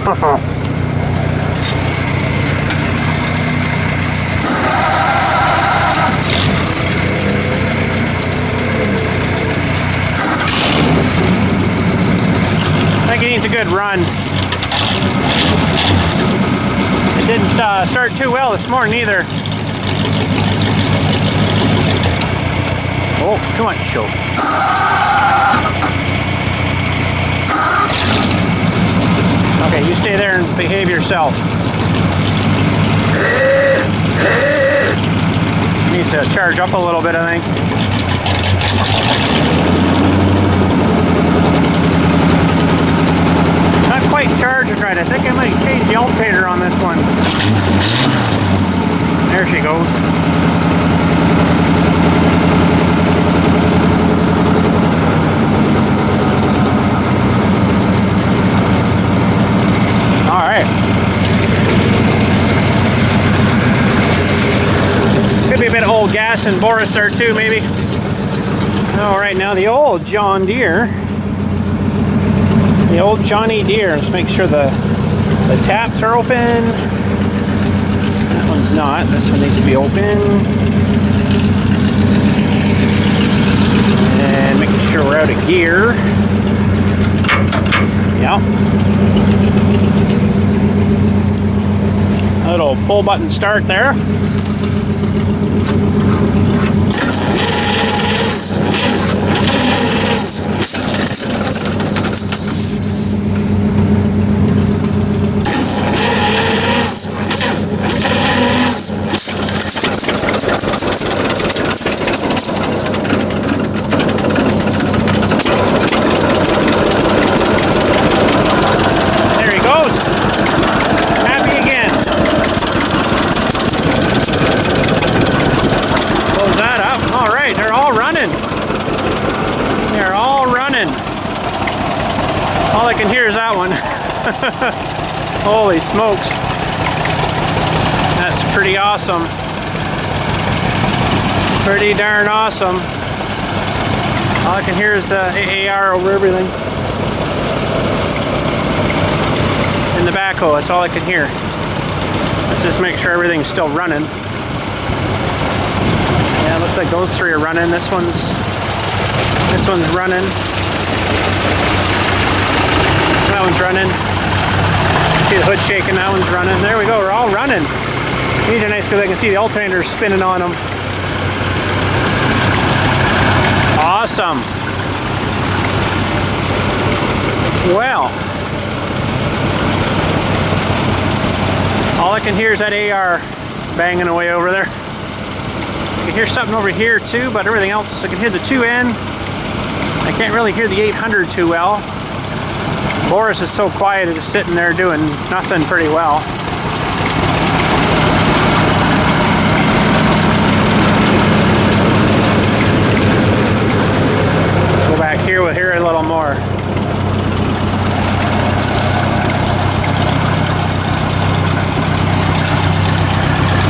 think it needs a good run. It didn't start too well this morning either. Oh, too much choke. Okay, you stay there and behave yourself. Needs to charge up a little bit, I think. Not quite charging right. I think I might change the alternator on this one. There she goes. All right. Could be a bit of old gas and Boris there too, maybe. All right, now the old John Deere. The old Johnny Deere. Let's make sure the taps are open. That one's not. This one needs to be open. And making sure we're out of gear. Yeah. A little pull button start there. There he goes. Happy again. Close that up. All right, they're all running. They're all running. All I can hear is that one. Holy smokes. That's pretty awesome. Pretty darn awesome. All I can hear is the AR over everything. In the backhoe, that's all I can hear. Let's just make sure everything's still running. Yeah, it looks like those three are running. This one's running. That one's running. See the hood shaking, that one's running. There we go, we're all running. These are nice because I can see the alternator spinning on them. Awesome. Well, all I can hear is that AR banging away over there. I can hear something over here too, but everything else, I can hear the 2N. I can't really hear the 800 too well. Boris is so quiet, just sitting there doing nothing pretty well. Let's go back here, we'll hear it a little more.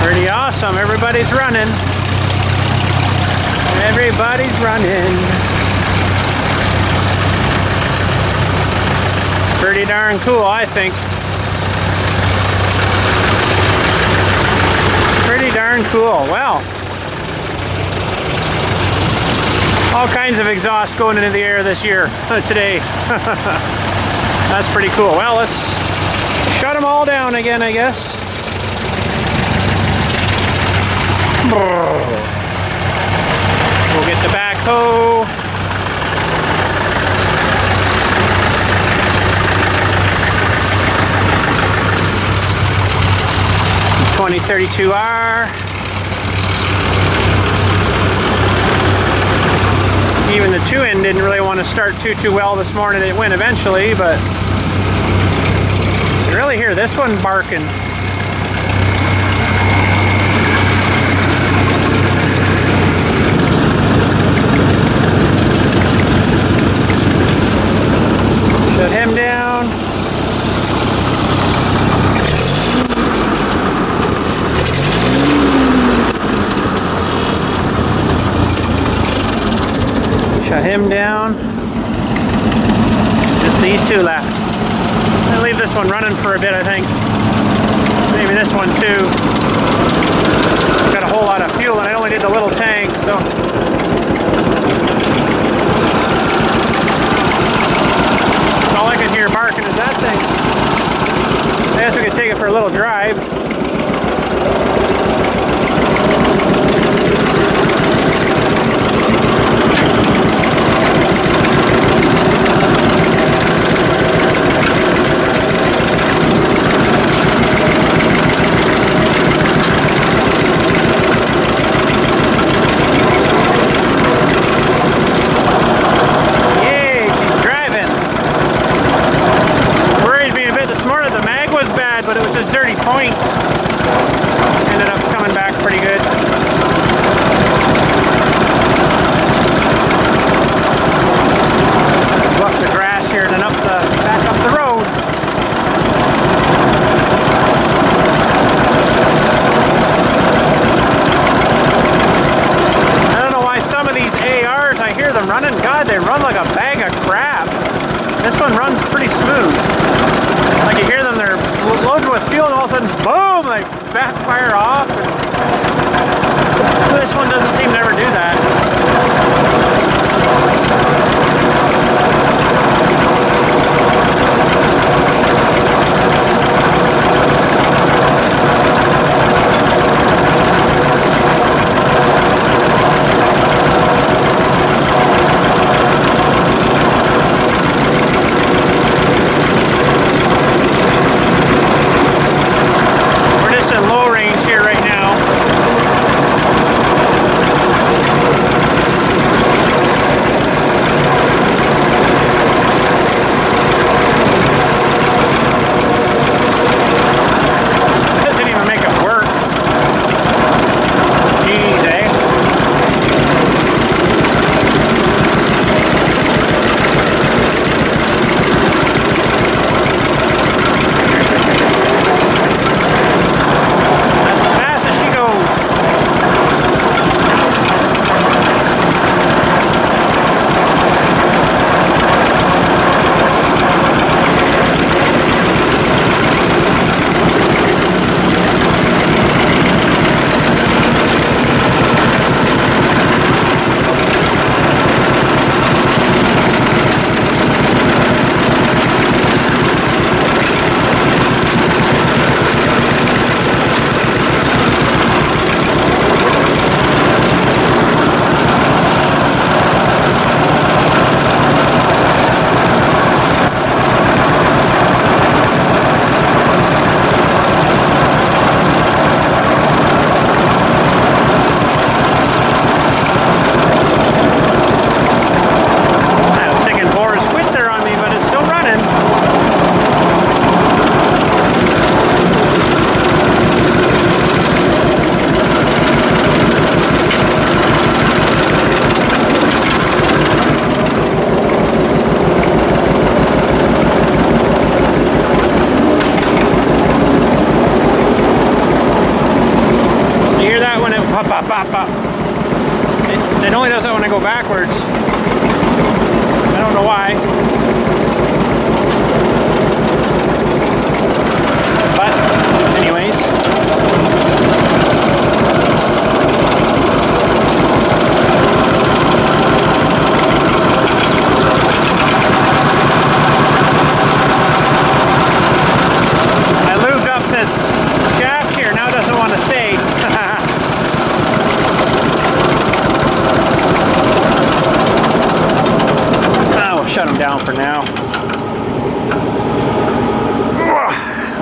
Pretty awesome, everybody's running. Everybody's running. Pretty darn cool, I think. Pretty darn cool. Well, all kinds of exhaust going into the air this year, today. That's pretty cool. Well, let's shut them all down again, I guess. We'll get the backhoe. .2032R. Even the 2N didn't really want to start too well this morning. It went eventually, but you really hear this one barking. Shut him down. Shut him down. Just these two left. I'll leave this one running for a bit, I think. Maybe this one too. Got a whole lot of fuel and I only did the little tank, so. All I can hear barking is that thing. I guess we could take it for a little drive. Ended up coming back pretty good. Go up the grass here and then back up the road. I don't know why some of these ARs, I hear them running. God, they run like a bag of crap. This one runs pretty smooth. Like you hear them, they're loaded with fuel and all of a sudden, boom, they backfire off. And this one doesn't seem to ever do that. bop, bop, bop. It only does that when I go backwards. I don't know why. But, anyways. I lubed up this shaft here. Now it doesn't want to stay. Shut them down for now.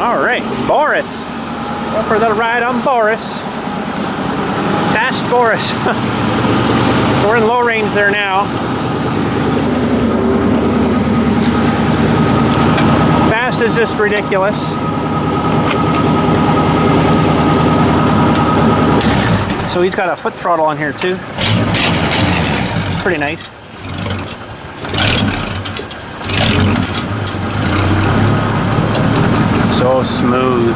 All right, Boris. Go for the ride on Boris. Fast Boris. So we're in low range there now. Fast is just ridiculous. So he's got a foot throttle on here too. It's pretty nice. So smooth.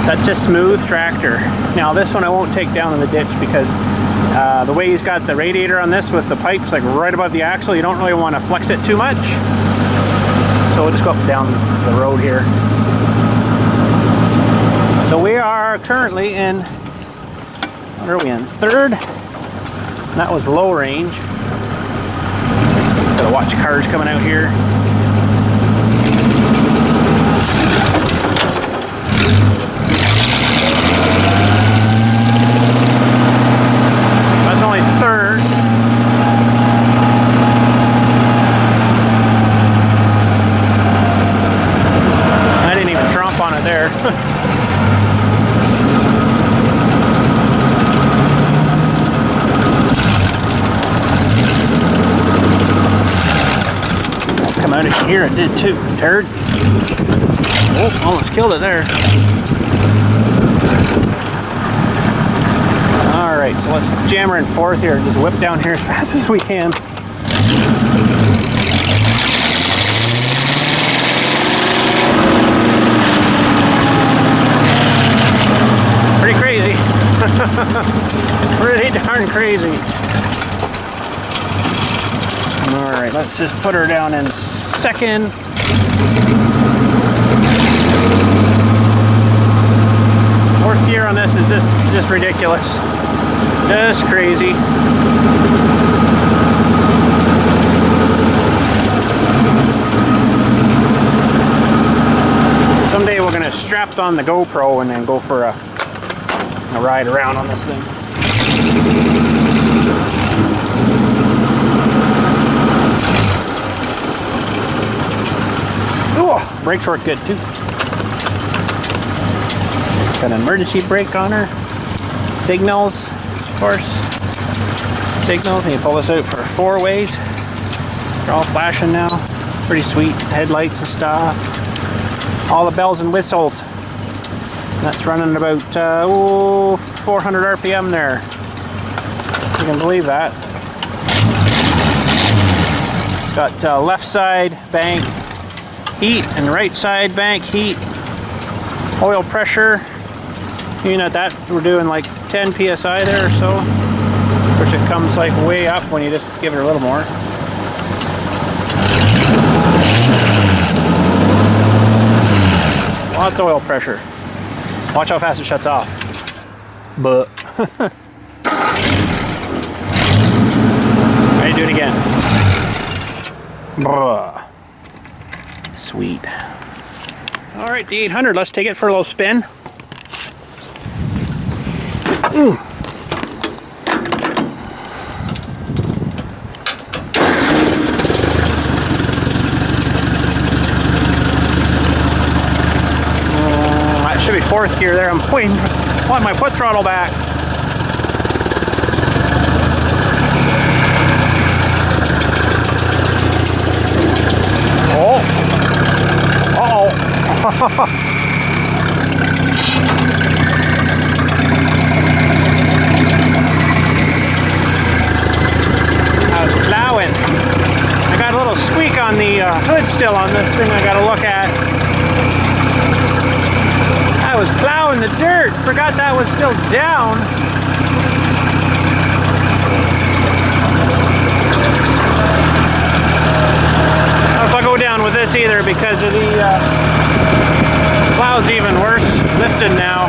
Such a smooth tractor. Now this one I won't take down in the ditch because the way he's got the radiator on this with the pipes like right above the axle, you don't really want to flex it too much. So we'll just go up and down the road here. So we are currently in, what are we in? Third? And that was low range. Gotta watch cars coming out here. That's only third. I didn't even tromp on it there. Come out of here, it did too, turd. Oh, almost killed it there. Alright, so let's jam her in fourth here and just whip down here as fast as we can. Pretty crazy. Pretty darn crazy. Alright, let's just put her down in second. Fourth gear on this is just ridiculous. Just crazy. Someday we're gonna strap on the GoPro and then go for a ride around on this thing. Oh, brakes work good too. Got an emergency brake on her. Signals, of course. Signals, and you pull this out for 4 ways. They're all flashing now. Pretty sweet. Headlights and stuff. All the bells and whistles. That's running about 400 RPM there. You can believe that. It's got left side bank heat and right side bank heat. Oil pressure. Even at that, we're doing like 10 psi there or so. Of course, it comes like way up when you just give it a little more. Lots of oil pressure. Watch how fast it shuts off. But ready to do it again. Bruh. Sweet. All right, the 800. Let's take it for a little spin. That should be fourth gear there. I'm waiting. I want my foot throttle back. Oh. Uh-oh. I was plowing. I got a little squeak on the hood still on this thing I gotta look at. I was plowing the dirt. Forgot that was still down. I don't know if I'll go down with this either because of the plow's even worse lifted now.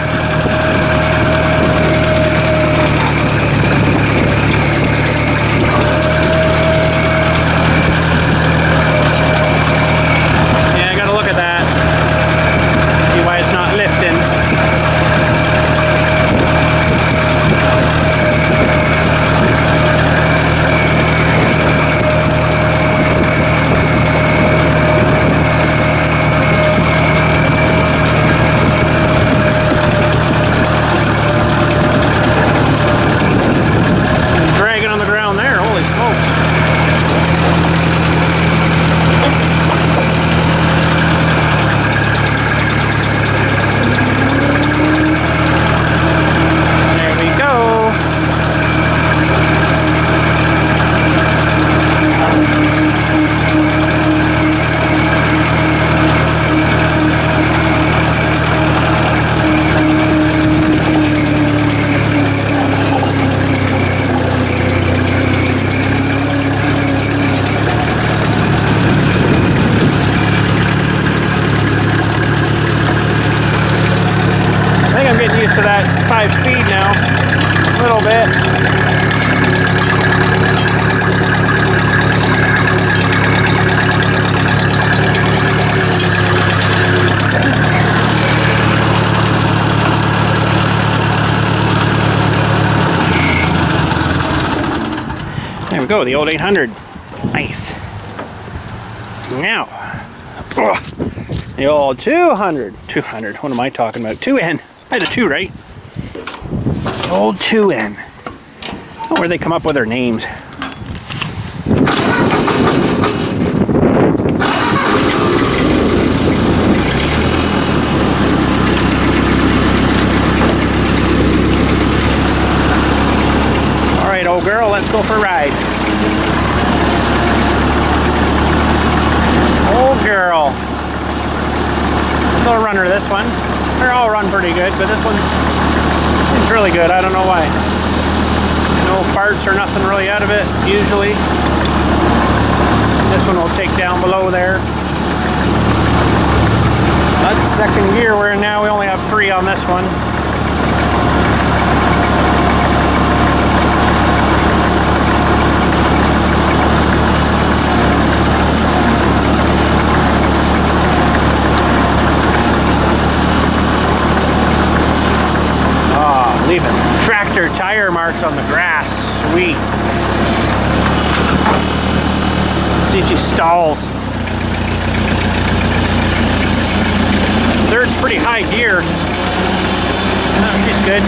Yeah, I gotta look at that. See why it's not lifting. Dragging on the ground there, holy smokes. To that 5-speed now, a little bit. There we go, the old 800. Nice. Now, the old 200. 200, what am I talking about? 2N. I had a 2, right? The old 2N. Oh, where they come up with their names. All right, old girl, let's go for a ride. Old girl. Little runner, this one. They're all run pretty good, but this one's really good. I don't know why. No parts or nothing really out of it, usually. This one will take down below there. That's second gear we're in now. We only have 3 on this one. Leaving tractor tire marks on the grass. Sweet. See if she stalls. Third's pretty high gear. Oh, she's good.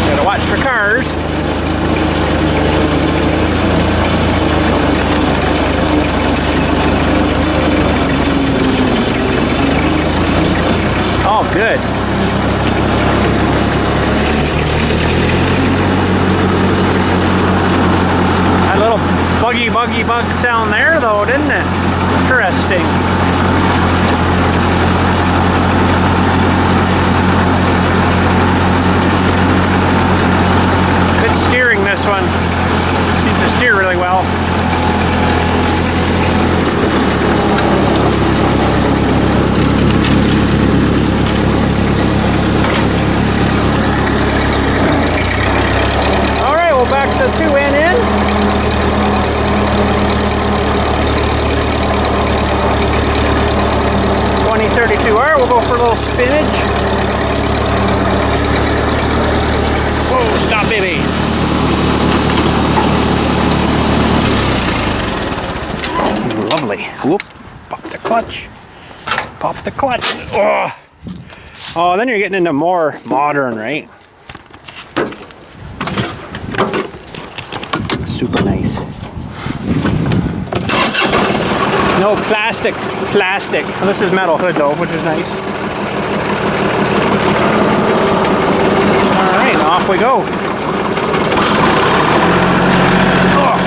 Gotta watch for cars. Oh, good. That little buggy bug sound there, though, didn't it? Interesting. Good steering, this one. Seems to steer really well. Back to 2N in. $20.32R. We'll go for a little spinach. Whoa, stop, baby. Lovely. Whoop. Pop the clutch. Pop the clutch. Oh. Oh, then you're getting into more modern, right? Super nice. No plastic. Well, this is metal hood though, which is nice. All right, off we go. Oh.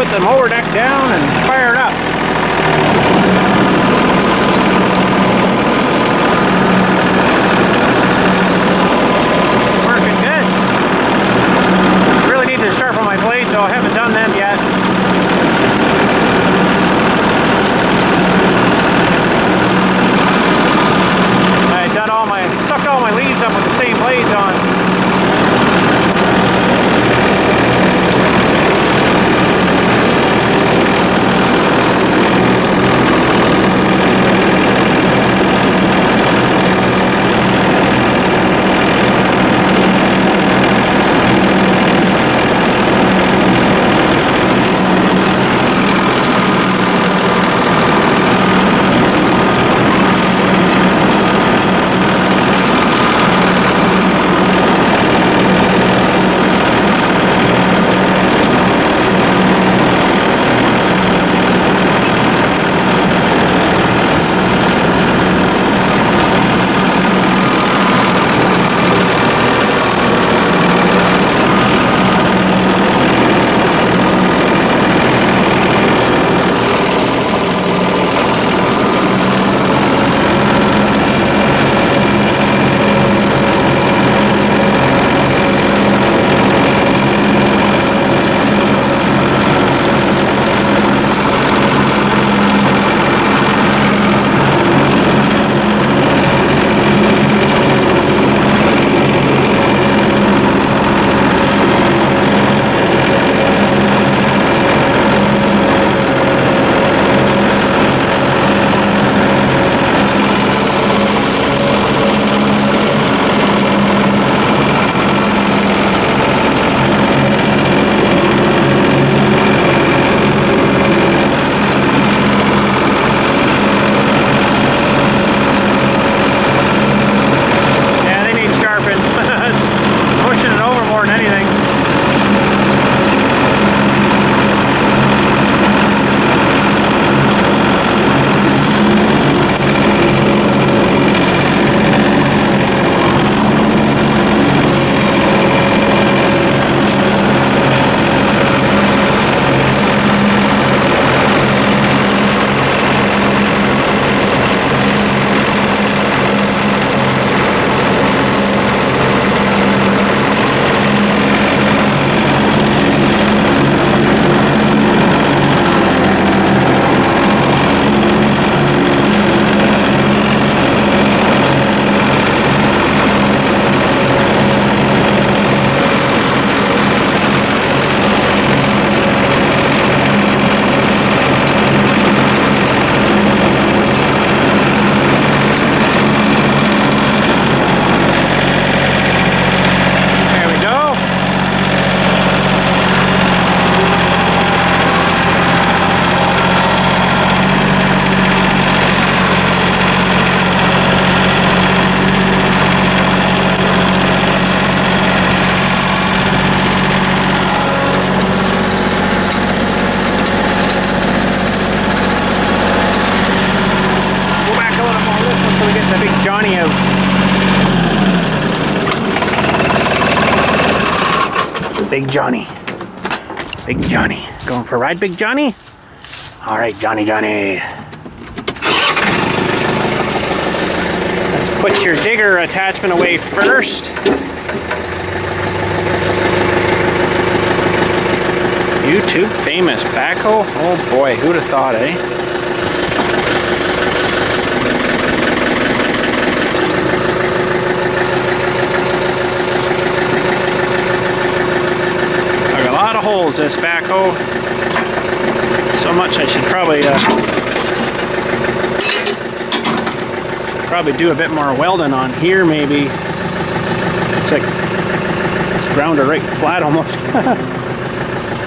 put the mower deck down and fire it up. Working good. Really need to sharpen my blades, though I haven't done them yet. Sucked all my leaves up with the same blades on. Big Johnny. Big Johnny. Going for a ride, Big Johnny? All right, Johnny. Let's put your digger attachment away first. YouTube famous backhoe? Oh boy, who'd have thought, eh? Dug a lot of holes, this backhoe. So much I should probably do a bit more welding on here, maybe. It's like ground it right flat almost.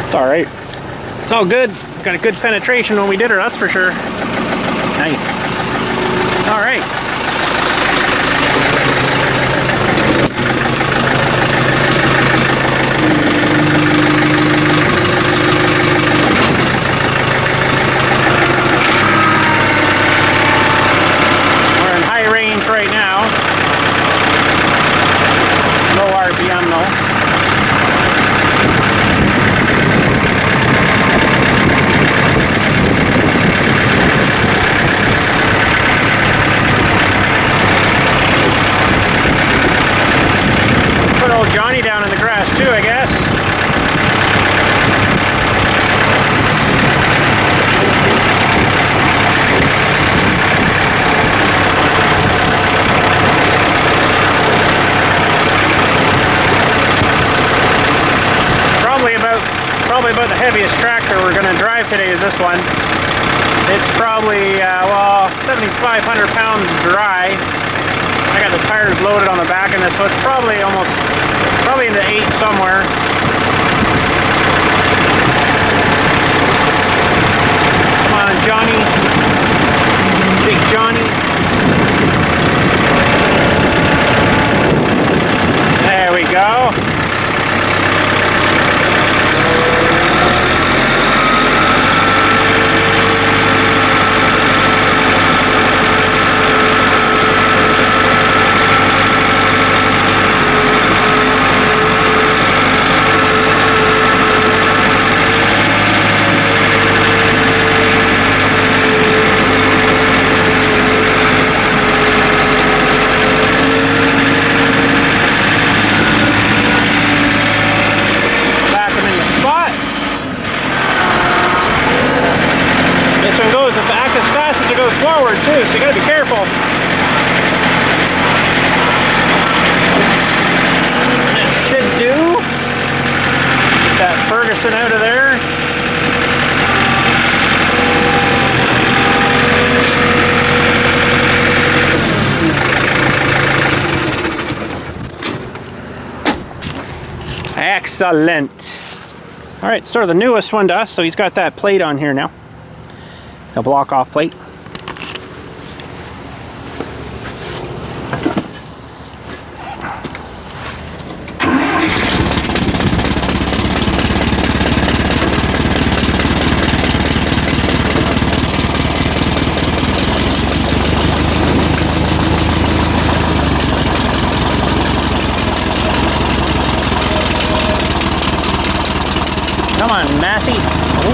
It's all right. It's all good. Got a good penetration when we did her, that's for sure. Nice. All right. We're in high range right now. Low RPM though. about the heaviest tractor we're going to drive today is this one. It's probably, well, 7,500 pounds dry. I got the tires loaded on the back of this, so it's probably in the 8 somewhere. Come on, Johnny. Big Johnny. There we go. Forward too, so you gotta be careful. It should do. Get that Ferguson out of there. Excellent. All right, sort of the newest one to us, so he's got that plate on here now. The block off plate. Come on, Massey. Oh.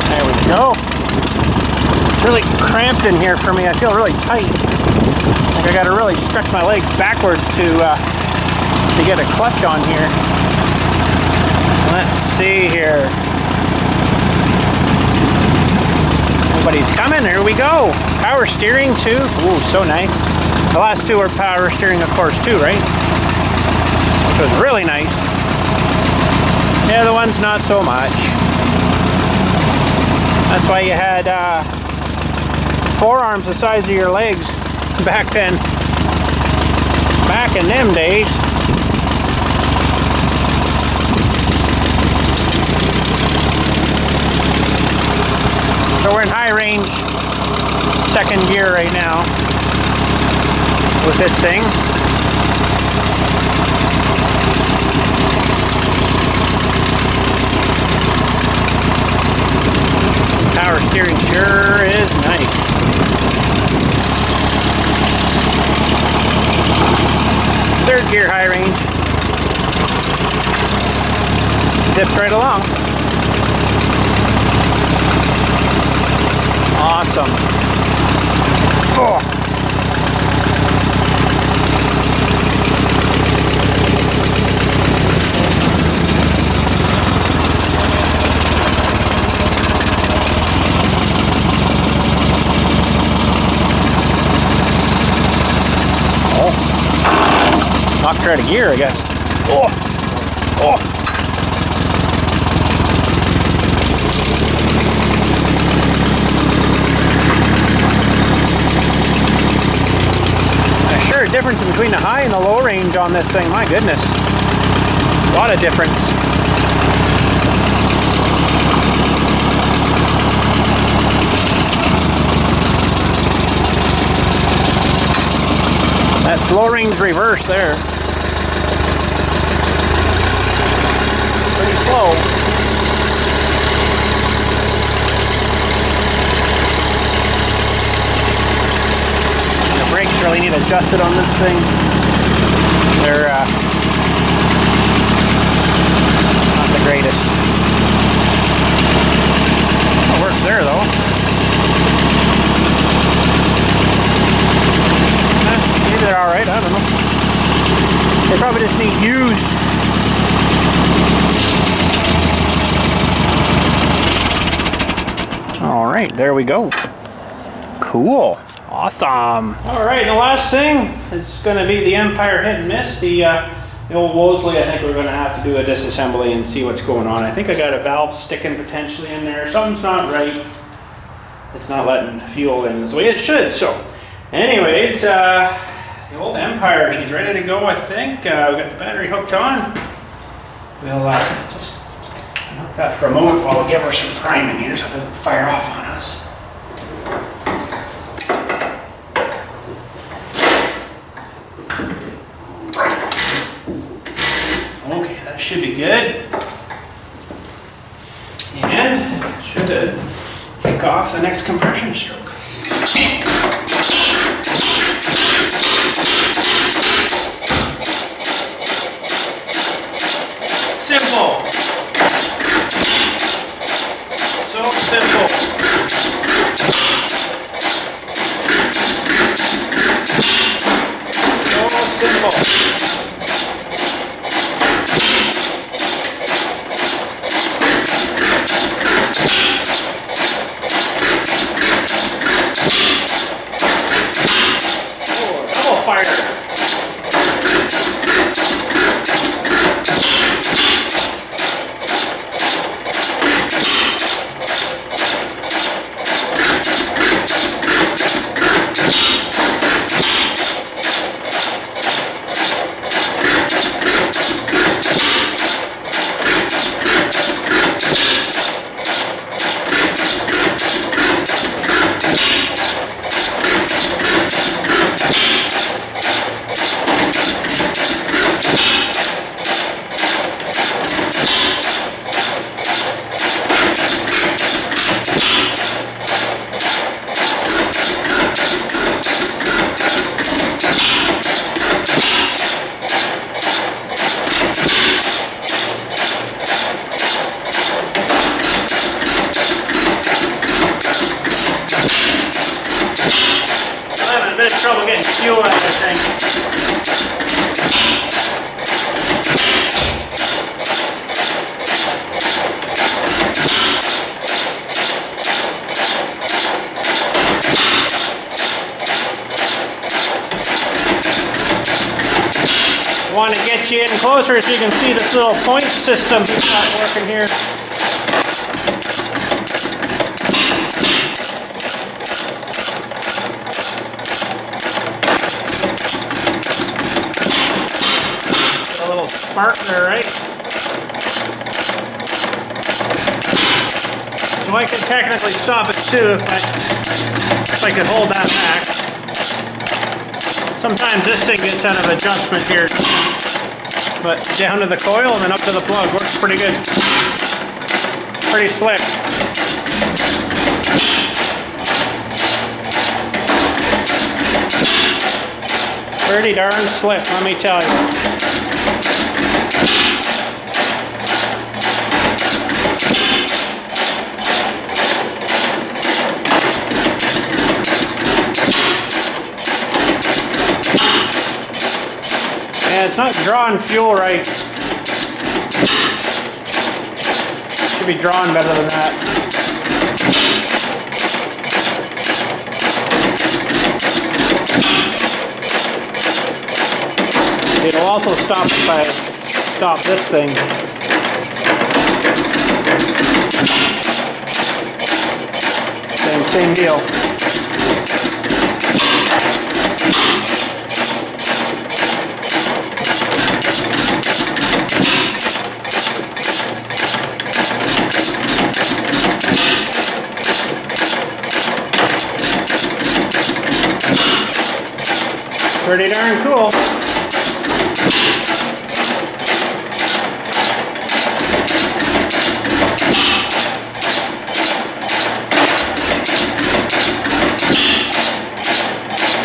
There we go. It's really cramped in here for me. I feel really tight. Like I gotta really stretch my legs backwards to get a clutch on here. Let's see here. Nobody's coming. Here we go. Power steering too. Ooh, so nice. The last two are power steering, of course, too, right? It was really nice. The other one's not so much. That's why you had forearms the size of your legs back then. Back in them days. So we're in high range, second gear right now with this thing. Power steering sure is nice. Third gear high range. Zips right along. Awesome. Oh. Knocked her out of gear, I guess. Oh! Oh! There's sure a difference between the high and the low range on this thing. My goodness. A lot of difference. That's low range reverse there. Pretty slow. And the brakes really need adjusted on this thing. They're not the greatest. It works there though. Maybe they're alright, I don't know. They probably just need used. Alright, there we go. Cool. Awesome. Alright, and the last thing is going to be the Empire hit and miss. The The old Wolseley, I think we're going to have to do a disassembly and see what's going on. I think I got a valve sticking potentially in there. Something's not right. It's not letting fuel in the way it should. So anyways, the old Empire, she's ready to go, I think. We've got the battery hooked on. We'll just knock that for a moment while we give her some priming here so it doesn't fire off on us. Okay, that should be good. And should kick off the next compression stroke. Simple. So simple. So simple. Trouble getting fuel out of this thing. I want to get you in closer so you can see this little point system we've got working here. Spark there, right? So I could technically stop it too if I could hold that back. Sometimes this thing gets out of adjustment here. But down to the coil and then up to the plug works pretty good. Pretty slick. Pretty darn slick, let me tell you. Yeah, it's not drawing fuel right. Should be drawn better than that. It'll also stop if I stop this thing. Same deal. Pretty darn cool.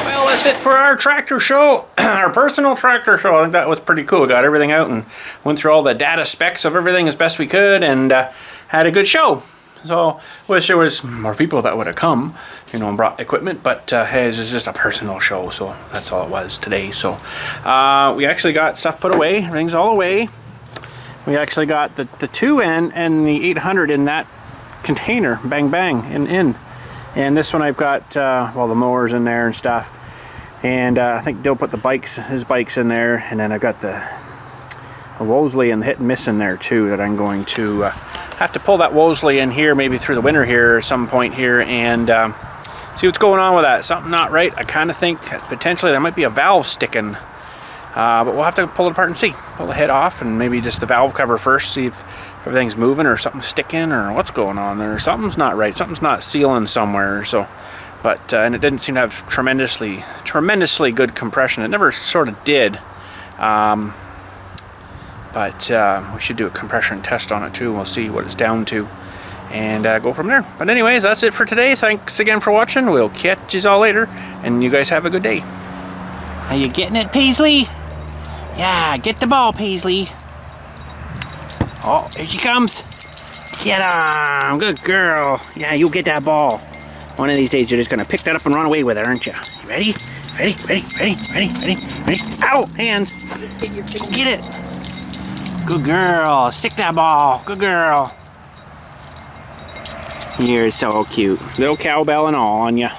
Well, that's it for our tractor show, our personal tractor show. I think that was pretty cool. Got everything out and went through all the data specs of everything as best we could and had a good show. So, wish there was more people that would have come, you know, and brought equipment, but hey, this is just a personal show, so that's all it was today. So, we actually got stuff put away, everything's all away. We actually got the 2N and the 800 in that container, bang bang, in. And this one I've got, well, the mowers in there and stuff. And I think Dill put his bikes in there, and then I've got the Wosley and hit and miss in there too that I'm going to have to pull that Wosley in here maybe through the winter here or some point here and see what's going on with that. Something not right. I kind of think potentially there might be a valve sticking, but we'll have to pull it apart and see. Pull the head off and maybe just the valve cover first, see if everything's moving or something's sticking or what's going on there. Something's not right. Something's not sealing somewhere. So, but and it didn't seem to have tremendously good compression. It never sort of did. But we should do a compression test on it too. We'll see what it's down to and go from there. But anyways, that's it for today. Thanks again for watching. We'll catch you all later, and you guys have a good day. Are you getting it, Paisley? Yeah, get the ball, Paisley. Oh, here she comes. Get on, good girl. Yeah, you'll get that ball. One of these days you're just gonna pick that up and run away with it, aren't you? You ready? Ready, ready, ready, ready, ready, ready. Ow, hands. Get it. Good girl. Stick that ball. Good girl. You're so cute. Little cowbell and all on you.